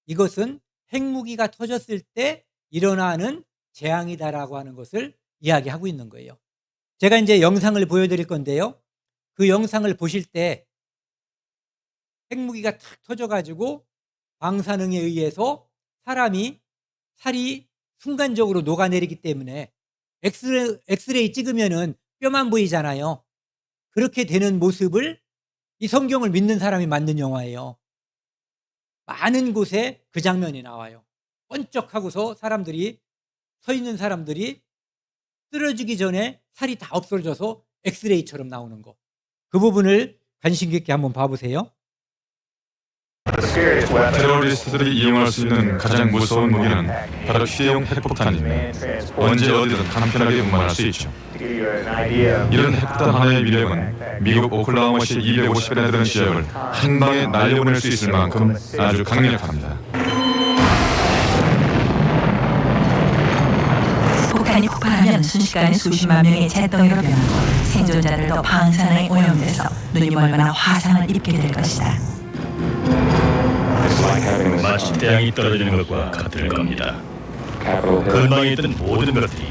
이것은 핵무기가 터졌을 때 일어나는 재앙이다라고 하는 것을 이야기하고 있는 거예요. 제가 이제 영상을 보여드릴 건데요. 그 영상을 보실 때 핵무기가 탁 터져가지고 방사능에 의해서 살이 순간적으로 녹아내리기 때문에 엑스레이 찍으면은 뼈만 보이잖아요. 그렇게 되는 모습을 이 성경을 믿는 사람이 만든 영화예요. 많은 곳에 그 장면이 나와요. 번쩍하고서 서 있는 사람들이 쓰러지기 전에 살이 다 없어져서 엑스레이처럼 나오는 거. 그 부분을 관심 깊게 한번 봐보세요. 테러리스트들이 이용할 수 있는 가장 무서운 무기는 바로 휴대용 핵폭탄입니다. 언제 어디든 간편하게 운반할 수 있죠. 이런 핵폭탄 하나의 위력은 미국 오클라호마시 250배나 되는 지역을 한 방에 날려보낼 수 있을 만큼 아주 강력합니다. 폭탄이 폭발하면 순식간에 수십만 명의 잿덩이로 변하고 생존자들도 방사능에 오염돼서 눈이 멀거나 화상을 입게 될 것이다. 마치 태양이 떨어지는 것과 같을 겁니다. 근방에 있던 모든 것들이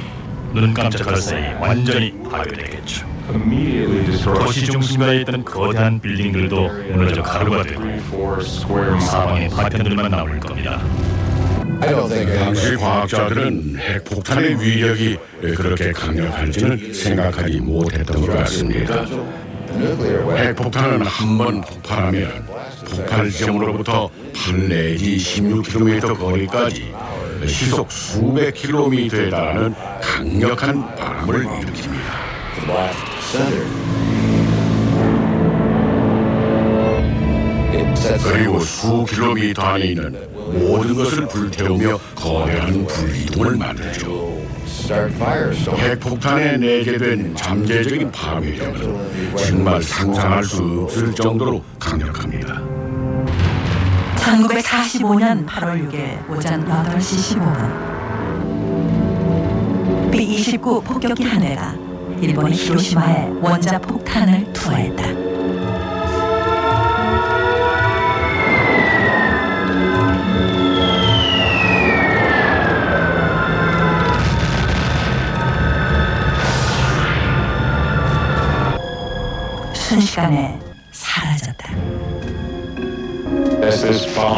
눈 깜짝할 사이 완전히 파괴되겠죠. 도시 중심가에 있던 거대한 빌딩들도 무너져 가루가 되고 사방에 파편들만 남을 겁니다. 당시 과학자들은 핵폭탄의 위력이 그렇게 강력한지는 생각하지 못했던 것 같습니다. 핵폭탄은 한 번 폭발하면 폭발 지점으로부터 8 내지 16km 거리까지 시속 수백 킬로미터에 달하는 강력한 바람을 일으킵니다. 그리고 수 킬로미터 안에 있는 모든 것을 불태우며 거대한 불이동을 만들죠. 핵폭탄에 내재된 잠재적인 파괴력은 정말 상상할 수 없을 정도로 강력합니다. 1945년 8월 6일 오전 8시 15분 B-29 폭격기 한 대가 일본의 히로시마에 원자 폭탄을 투하했다. 순식간에 사라졌다.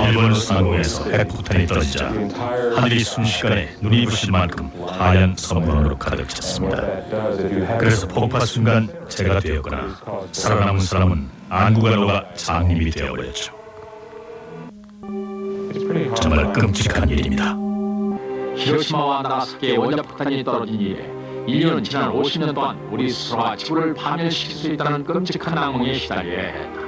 일본 상공에서 핵폭탄이 떨어지자 하늘이 순식간에 눈이 부실 만큼 하얀 선명으로 가득 찼습니다. 그래서 폭파 순간 제가 되었거나 살아남은 사람은 안구가 녹아 장님이 되어버렸죠. 정말 끔찍한 일입니다. 히로시마와 나가사키에 원자폭탄이 떨어진 이래 인류는 지난 50년 동안 우리 스스로가 지구를 파멸시킬 수 있다는 끔찍한 악몽에 시달려야 했다.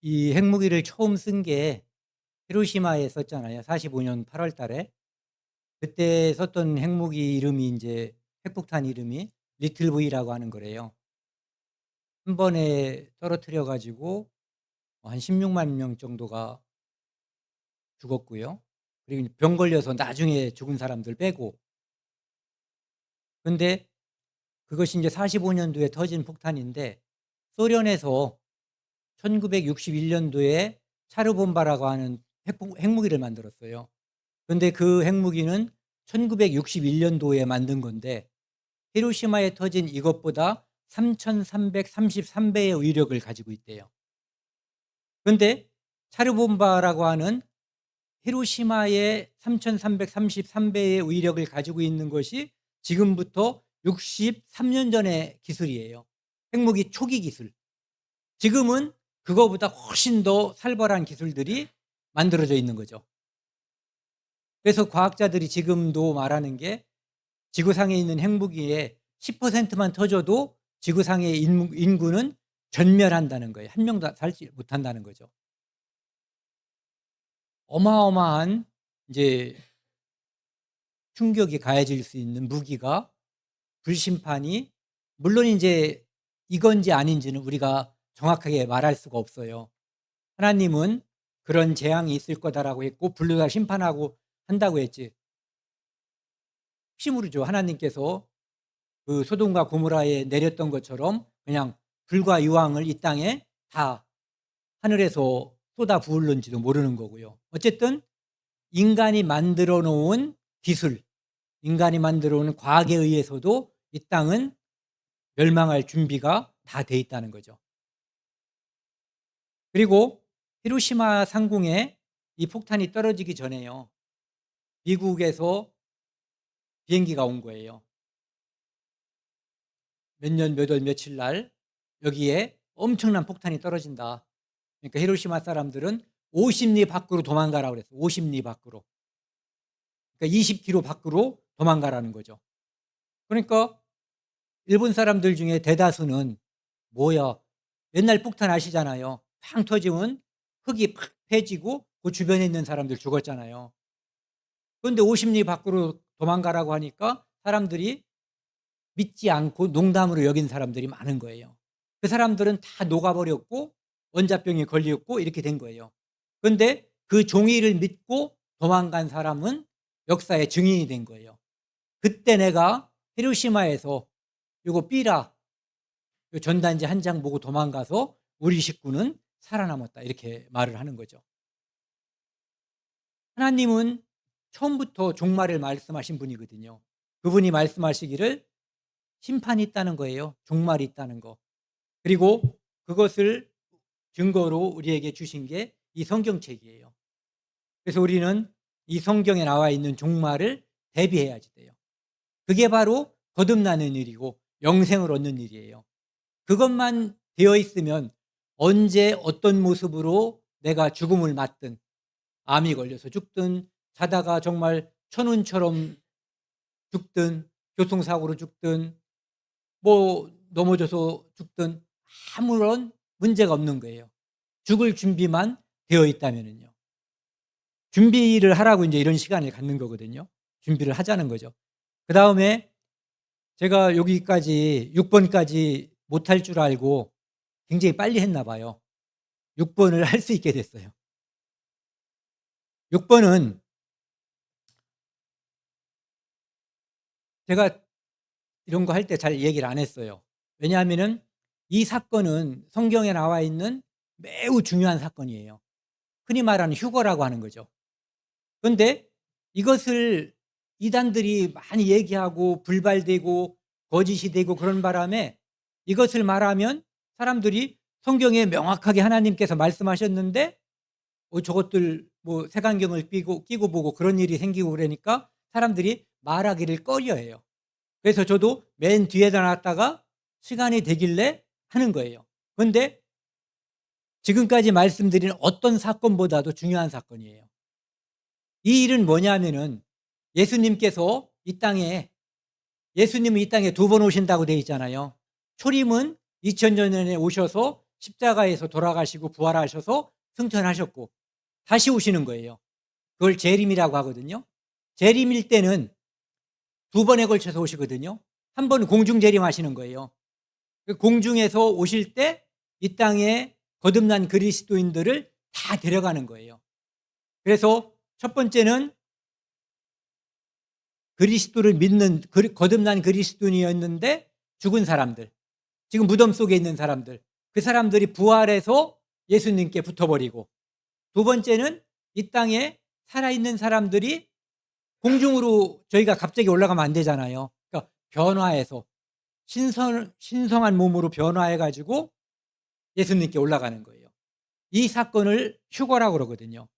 이 핵무기를 처음 쓴 게 히로시마에 썼잖아요. 45년 8월 달에. 그때 썼던 핵무기 이름이 이제 핵폭탄 이름이 리틀 V라고 하는 거래요. 한 번에 떨어뜨려 가지고 한 16만 명 정도가 죽었고요. 그리고 병 걸려서 나중에 죽은 사람들 빼고. 근데 그것이 이제 45년도에 터진 폭탄인데 소련에서 1961년도에 차르본바라고 하는 핵무기를 만들었어요. 근데 그 핵무기는 1961년도에 만든 건데 히로시마에 터진 이것보다 3,333배의 위력을 가지고 있대요. 근데 차르본바라고 하는 히로시마의 3,333배의 위력을 가지고 있는 것이 지금부터 63년 전의 기술이에요. 핵무기 초기 기술. 지금은 그거보다 훨씬 더 살벌한 기술들이 만들어져 있는 거죠. 그래서 과학자들이 지금도 말하는 게 지구상에 있는 핵무기의 10%만 터져도 지구상의 인구는 전멸한다는 거예요. 한 명도 살지 못한다는 거죠. 어마어마한 이제 충격이 가해질 수 있는 무기가 불심판이 물론 이제 이건지 아닌지는 우리가 정확하게 말할 수가 없어요. 하나님은 그런 재앙이 있을 거다라고 했고 불로다 심판하고 한다고 했지. 혹시 모르죠. 하나님께서 그 소돔과 고모라에 내렸던 것처럼 그냥 불과 유황을 이 땅에 다 하늘에서 쏟아 부을는지도 모르는 거고요. 어쨌든 인간이 만들어 놓은 기술, 인간이 만들어 놓은 과학에 의해서도 이 땅은 멸망할 준비가 다 돼 있다는 거죠. 그리고 히로시마 상공에 이 폭탄이 떨어지기 전에요. 미국에서 비행기가 온 거예요. 몇 년, 몇 월, 며칠 날 여기에 엄청난 폭탄이 떨어진다. 그러니까 히로시마 사람들은 50리 밖으로 도망가라고 그랬어요. 50리 밖으로. 그러니까 20km 밖으로 도망가라는 거죠. 그러니까 일본 사람들 중에 대다수는 뭐야, 옛날 폭탄 아시잖아요. 팡 터지면 흙이 팍 패지고 그 주변에 있는 사람들 죽었잖아요. 그런데 50리 밖으로 도망가라고 하니까 사람들이 믿지 않고 농담으로 여긴 사람들이 많은 거예요. 그 사람들은 다 녹아버렸고 원자병에 걸렸고 이렇게 된 거예요. 그런데 그 종이를 믿고 도망간 사람은 역사의 증인이 된 거예요. 그때 내가 히로시마에서 이거 삐라 요 전단지 한 장 보고 도망가서 우리 식구는 살아남았다 이렇게 말을 하는 거죠. 하나님은 처음부터 종말을 말씀하신 분이거든요. 그분이 말씀하시기를 심판이 있다는 거예요. 종말이 있다는 거. 그리고 그것을 증거로 우리에게 주신 게 이 성경책이에요. 그래서 우리는 이 성경에 나와 있는 종말을 대비해야지 돼요. 그게 바로 거듭나는 일이고 영생을 얻는 일이에요. 그것만 되어 있으면 언제 어떤 모습으로 내가 죽음을 맞든 암이 걸려서 죽든 자다가 정말 천운처럼 죽든 교통사고로 죽든 뭐 넘어져서 죽든 아무런 문제가 없는 거예요. 죽을 준비만 되어 있다면은요. 준비를 하라고 이제 이런 시간을 갖는 거거든요. 준비를 하자는 거죠. 그다음에 제가 여기까지 6번까지 못할 줄 알고 굉장히 빨리 했나 봐요. 6번을 할 수 있게 됐어요. 6번은 제가 이런 거 할 때 잘 얘기를 안 했어요. 왜냐하면은 이 사건은 성경에 나와 있는 매우 중요한 사건이에요. 흔히 말하는 휴거라고 하는 거죠. 그런데 이것을 이단들이 많이 얘기하고 불발되고 거짓이 되고 그런 바람에 이것을 말하면 사람들이 성경에 명확하게 하나님께서 말씀하셨는데 저것들 뭐 색안경을 끼고 보고 그런 일이 생기고 그러니까 사람들이 말하기를 꺼려해요. 그래서 저도 맨 뒤에다 놨다가 시간이 되길래 하는 거예요. 그런데 지금까지 말씀드린 어떤 사건보다도 중요한 사건이에요. 이 일은 뭐냐면은 예수님께서 예수님이 이 땅에 2번 오신다고 되어 있잖아요. 초림은 2000년 전에 오셔서 십자가에서 돌아가시고 부활하셔서 승천하셨고 다시 오시는 거예요. 그걸 재림이라고 하거든요. 재림일 때는 2번에 걸쳐서 오시거든요. 한 번은 공중 재림하시는 거예요. 공중에서 오실 때 이 땅에 거듭난 그리스도인들을 다 데려가는 거예요. 그래서 첫 번째는 그리스도를 믿는 거듭난 그리스도인이었는데 죽은 사람들, 지금 무덤 속에 있는 사람들, 그 사람들이 부활해서 예수님께 붙어버리고, 두 번째는 이 땅에 살아있는 사람들이 공중으로 저희가 갑자기 올라가면 안 되잖아요. 그러니까 변화해서 신성한 몸으로 변화해가지고 예수님께 올라가는 거예요. 이 사건을 휴거라고 그러거든요.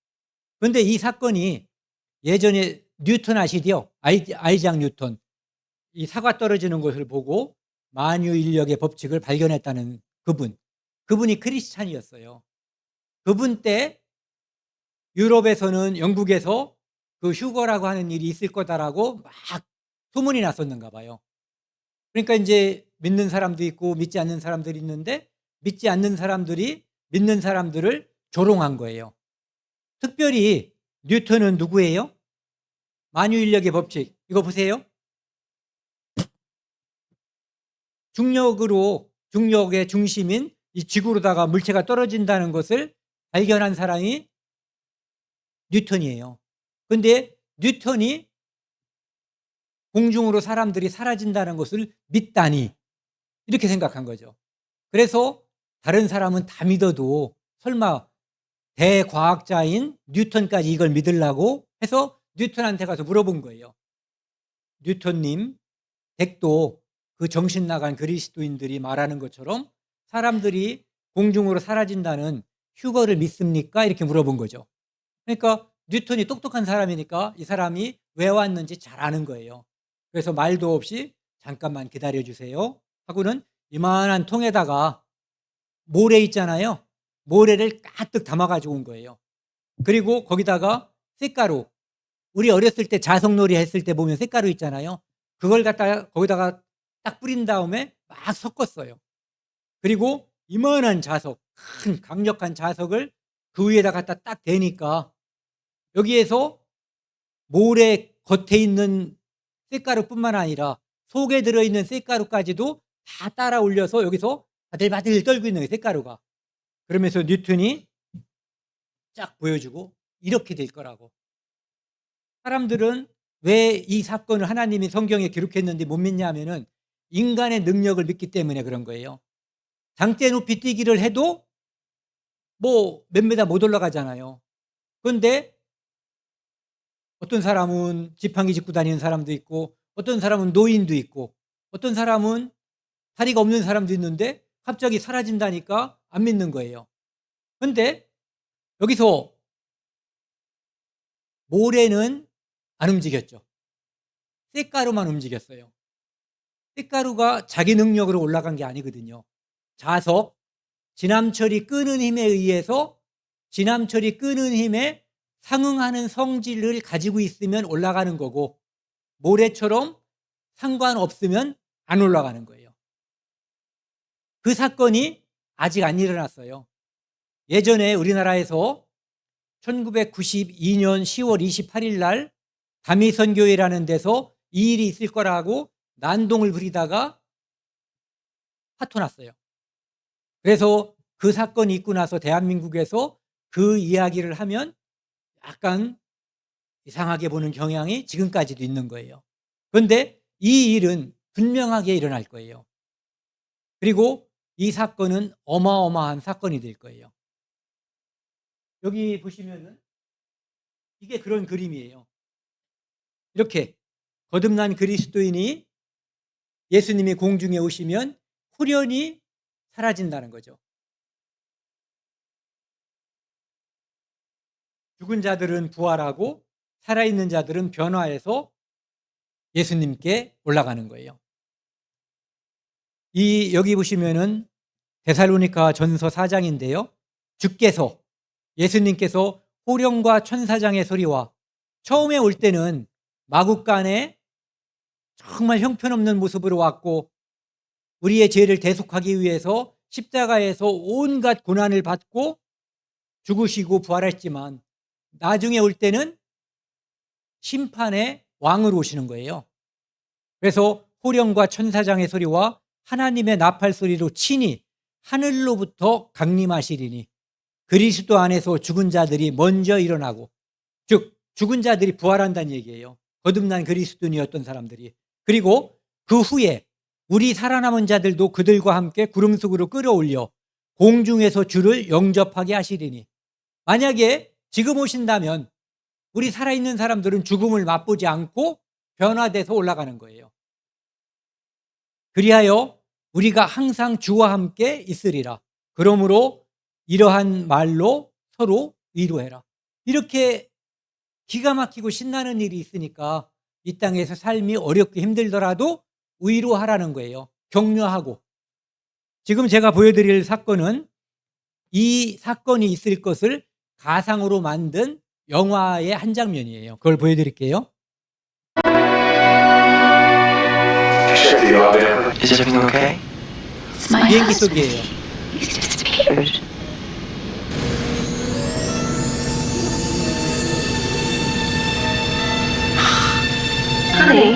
그런데 이 사건이 예전에 뉴턴 아시죠? 아이작 뉴턴. 이 사과 떨어지는 것을 보고 만유인력의 법칙을 발견했다는 그분이 크리스찬이었어요. 그분 때 유럽에서는 영국에서 그 휴거라고 하는 일이 있을 거다라고 막 소문이 났었는가 봐요. 그러니까 이제 믿는 사람도 있고 믿지 않는 사람들이 있는데 믿지 않는 사람들이 믿는 사람들을 조롱한 거예요. 특별히 뉴턴은 누구예요? 만유인력의 법칙. 이거 보세요. 중력의 중심인 이 지구로다가 물체가 떨어진다는 것을 발견한 사람이 뉴턴이에요. 그런데 뉴턴이 공중으로 사람들이 사라진다는 것을 믿다니 이렇게 생각한 거죠. 그래서 다른 사람은 다 믿어도 설마 대과학자인 뉴턴까지 이걸 믿으려고 해서 뉴턴한테 가서 물어본 거예요. 뉴턴님, 댁도 그 정신 나간 그리스도인들이 말하는 것처럼 사람들이 공중으로 사라진다는 휴거를 믿습니까? 이렇게 물어본 거죠. 그러니까 뉴턴이 똑똑한 사람이니까 이 사람이 왜 왔는지 잘 아는 거예요. 그래서 말도 없이 잠깐만 기다려 주세요 하고는 이만한 통에다가 모래 있잖아요. 모래를 가득 담아가지고 온 거예요. 그리고 거기다가 쇳가루, 우리 어렸을 때 자석놀이 했을 때 보면 쇳가루 있잖아요. 그걸 갖다가 거기다가 딱 뿌린 다음에 막 섞었어요. 그리고 이만한 자석, 큰 강력한 자석을 그 위에다 갖다 딱 대니까 여기에서 모래 겉에 있는 쇳가루뿐만 아니라 속에 들어있는 쇳가루까지도 다 따라 올려서 여기서 바들바들 떨고 있는 거예요, 쇳가루가. 그러면서 뉴턴이 쫙 보여주고 이렇게 될 거라고. 사람들은 왜 이 사건을 하나님이 성경에 기록했는데 못 믿냐 하면은 인간의 능력을 믿기 때문에 그런 거예요. 장대 높이 뛰기를 해도 뭐 몇 메다 못 올라가잖아요. 그런데 어떤 사람은 지팡이 짚고 다니는 사람도 있고 어떤 사람은 노인도 있고 어떤 사람은 다리가 없는 사람도 있는데 갑자기 사라진다니까 안 믿는 거예요. 그런데 여기서 모래는 안 움직였죠. 쇳가루만 움직였어요. 쇳가루가 자기 능력으로 올라간 게 아니거든요. 자석, 진함철이 끄는 힘에 의해서 진함철이 끄는 힘에 상응하는 성질을 가지고 있으면 올라가는 거고 모래처럼 상관없으면 안 올라가는 거예요. 그 사건이 아직 안 일어났어요. 예전에 우리나라에서 1992년 10월 28일 날 다미선교회라는 데서 이 일이 있을 거라고 난동을 부리다가 파토났어요. 그래서 그 사건이 있고 나서 대한민국에서 그 이야기를 하면 약간 이상하게 보는 경향이 지금까지도 있는 거예요. 그런데 이 일은 분명하게 일어날 거예요. 그리고 이 사건은 어마어마한 사건이 될 거예요. 여기 보시면은 이게 그런 그림이에요. 이렇게 거듭난 그리스도인이 예수님이 공중에 오시면 후련히 사라진다는 거죠. 죽은 자들은 부활하고 살아있는 자들은 변화해서 예수님께 올라가는 거예요. 여기 보시면은 데살로니가 전서 4장인데요. 주께서 예수님께서 호령과 천사장의 소리와 처음에 올 때는 마국간에 정말 형편없는 모습으로 왔고 우리의 죄를 대속하기 위해서 십자가에서 온갖 고난을 받고 죽으시고 부활했지만 나중에 올 때는 심판의 왕으로 오시는 거예요. 그래서 호령과 천사장의 소리와 하나님의 나팔 소리로 친히 하늘로부터 강림하시리니 그리스도 안에서 죽은 자들이 먼저 일어나고, 즉 죽은 자들이 부활한다는 얘기예요. 거듭난 그리스도인이었던 사람들이. 그리고 그 후에 우리 살아남은 자들도 그들과 함께 구름 속으로 끌어올려 공중에서 주를 영접하게 하시리니, 만약에 지금 오신다면 우리 살아있는 사람들은 죽음을 맛보지 않고 변화돼서 올라가는 거예요. 그리하여 우리가 항상 주와 함께 있으리라. 그러므로 이러한 말로 서로 위로해라. 이렇게 기가 막히고 신나는 일이 있으니까 이 땅에서 삶이 어렵고 힘들더라도 위로하라는 거예요. 격려하고. 지금 제가 보여드릴 사건은 이 사건이 있을 것을 가상으로 만든 영화의 한 장면이에요. 그걸 보여드릴게요. Is everything okay? My 비행기 husband, 속이에요. he's disappeared. Honey,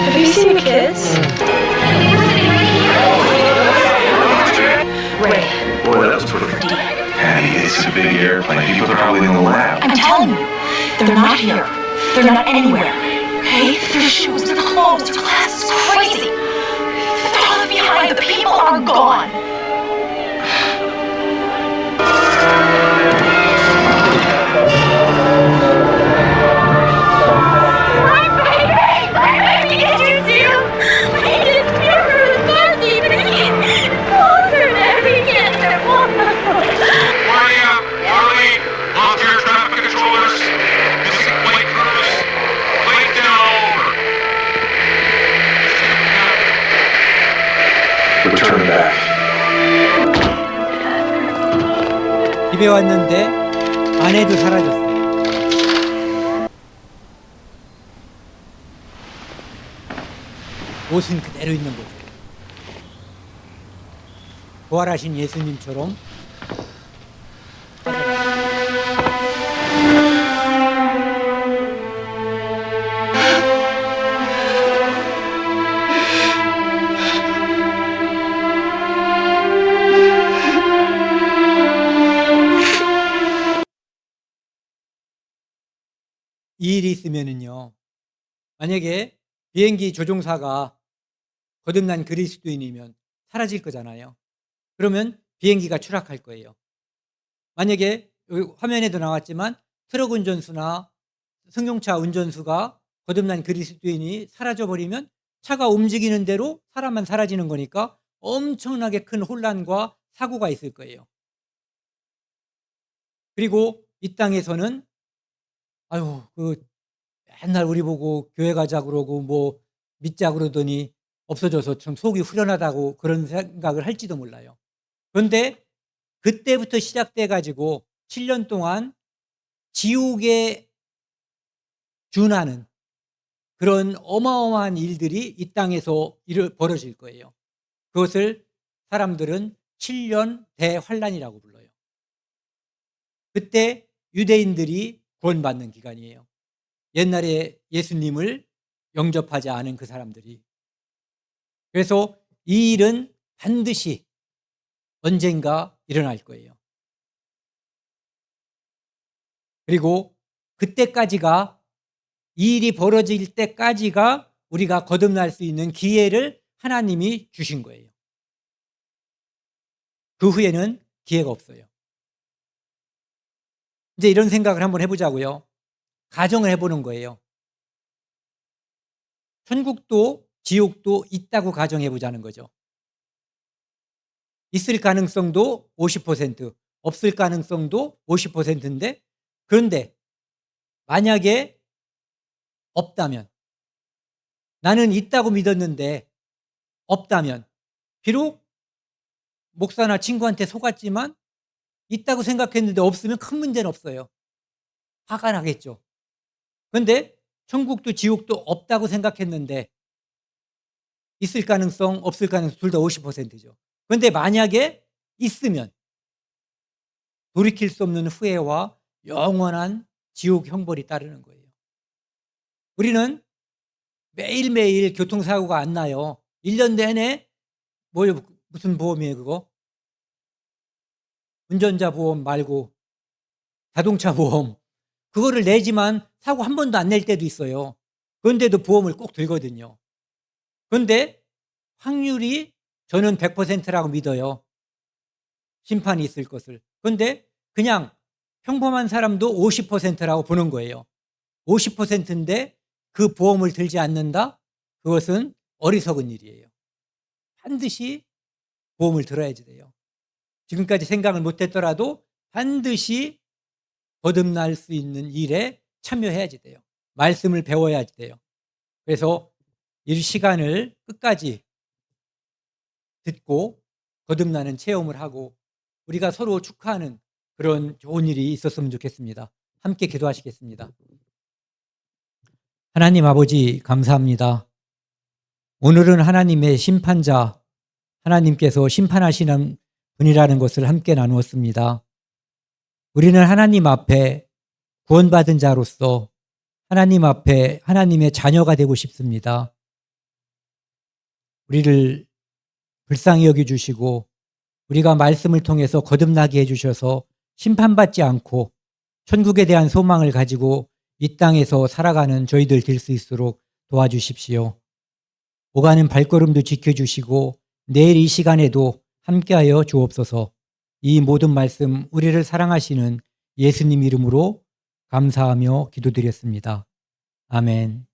have you seen the kids? Ray, Boy, that was perfect. Patty, it's a big airplane. People are probably in the lab. I'm telling you, they're not here. They're not anywhere. Okay? Their shoes, their clothes, their glasses, crazy. They're all behind. The people are gone. Warning! All air traffic controllers. This is flight crews. Flight down over. Return back. 집에 왔는데 아내도 사라졌어요. 옷은 그대로 있는 거죠. 부활하신 예수님처럼 이 일이 있으면은요, 만약에 비행기 조종사가 거듭난 그리스도인이면 사라질 거잖아요. 그러면 비행기가 추락할 거예요. 만약에 여기 화면에도 나왔지만 트럭 운전수나 승용차 운전수가 거듭난 그리스도인이 사라져버리면 차가 움직이는 대로 사람만 사라지는 거니까 엄청나게 큰 혼란과 사고가 있을 거예요. 그리고 이 땅에서는 아유, 맨날 우리 보고 교회 가자 그러고 뭐 믿자 그러더니 없어져서 좀 속이 후련하다고 그런 생각을 할지도 몰라요. 그런데 그때부터 시작돼 가지고 7년 동안 지옥에 준하는 그런 어마어마한 일들이 이 땅에서 벌어질 거예요. 그것을 사람들은 7년 대환란이라고 불러요. 그때 유대인들이 구원받는 기간이에요. 옛날에 예수님을 영접하지 않은 그 사람들이. 그래서 이 일은 반드시 언젠가 일어날 거예요. 그리고 그때까지가, 이 일이 벌어질 때까지가 우리가 거듭날 수 있는 기회를 하나님이 주신 거예요. 그 후에는 기회가 없어요. 이제 이런 생각을 한번 해보자고요. 가정을 해보는 거예요. 천국도 지옥도 있다고 가정해보자는 거죠. 있을 가능성도 50%, 없을 가능성도 50%인데, 그런데 만약에 없다면, 나는 있다고 믿었는데 없다면, 비록 목사나 친구한테 속았지만 있다고 생각했는데 없으면 큰 문제는 없어요. 화가 나겠죠. 그런데 천국도 지옥도 없다고 생각했는데 있을 가능성, 없을 가능성 둘 다 50%죠. 그런데 만약에 있으면 돌이킬 수 없는 후회와 영원한 지옥 형벌이 따르는 거예요. 우리는 매일매일 교통사고가 안 나요. 1년 내내 무슨 보험이에요 그거? 운전자 보험 말고 자동차 보험. 그거를 내지만 사고 한 번도 안 낼 때도 있어요. 그런데도 보험을 꼭 들거든요. 그런데 확률이 저는 100%라고 믿어요. 심판이 있을 것을. 그런데 그냥 평범한 사람도 50%라고 보는 거예요. 50%인데 그 보험을 들지 않는다? 그것은 어리석은 일이에요. 반드시 보험을 들어야지 돼요. 지금까지 생각을 못했더라도 반드시 거듭날 수 있는 일에 참여해야지 돼요. 말씀을 배워야지 돼요. 그래서 이 시간을 끝까지 듣고 거듭나는 체험을 하고 우리가 서로 축하하는 그런 좋은 일이 있었으면 좋겠습니다. 함께 기도하시겠습니다. 하나님 아버지 감사합니다. 오늘은 하나님의 심판자, 하나님께서 심판하시는 분이라는 것을 함께 나누었습니다. 우리는 하나님 앞에 구원받은 자로서 하나님 앞에 하나님의 자녀가 되고 싶습니다. 우리를 불쌍히 여겨주시고 우리가 말씀을 통해서 거듭나게 해주셔서 심판받지 않고 천국에 대한 소망을 가지고 이 땅에서 살아가는 저희들 될 수 있도록 도와주십시오. 오가는 발걸음도 지켜주시고 내일 이 시간에도 함께하여 주옵소서. 이 모든 말씀 우리를 사랑하시는 예수님 이름으로 감사하며 기도드렸습니다. 아멘.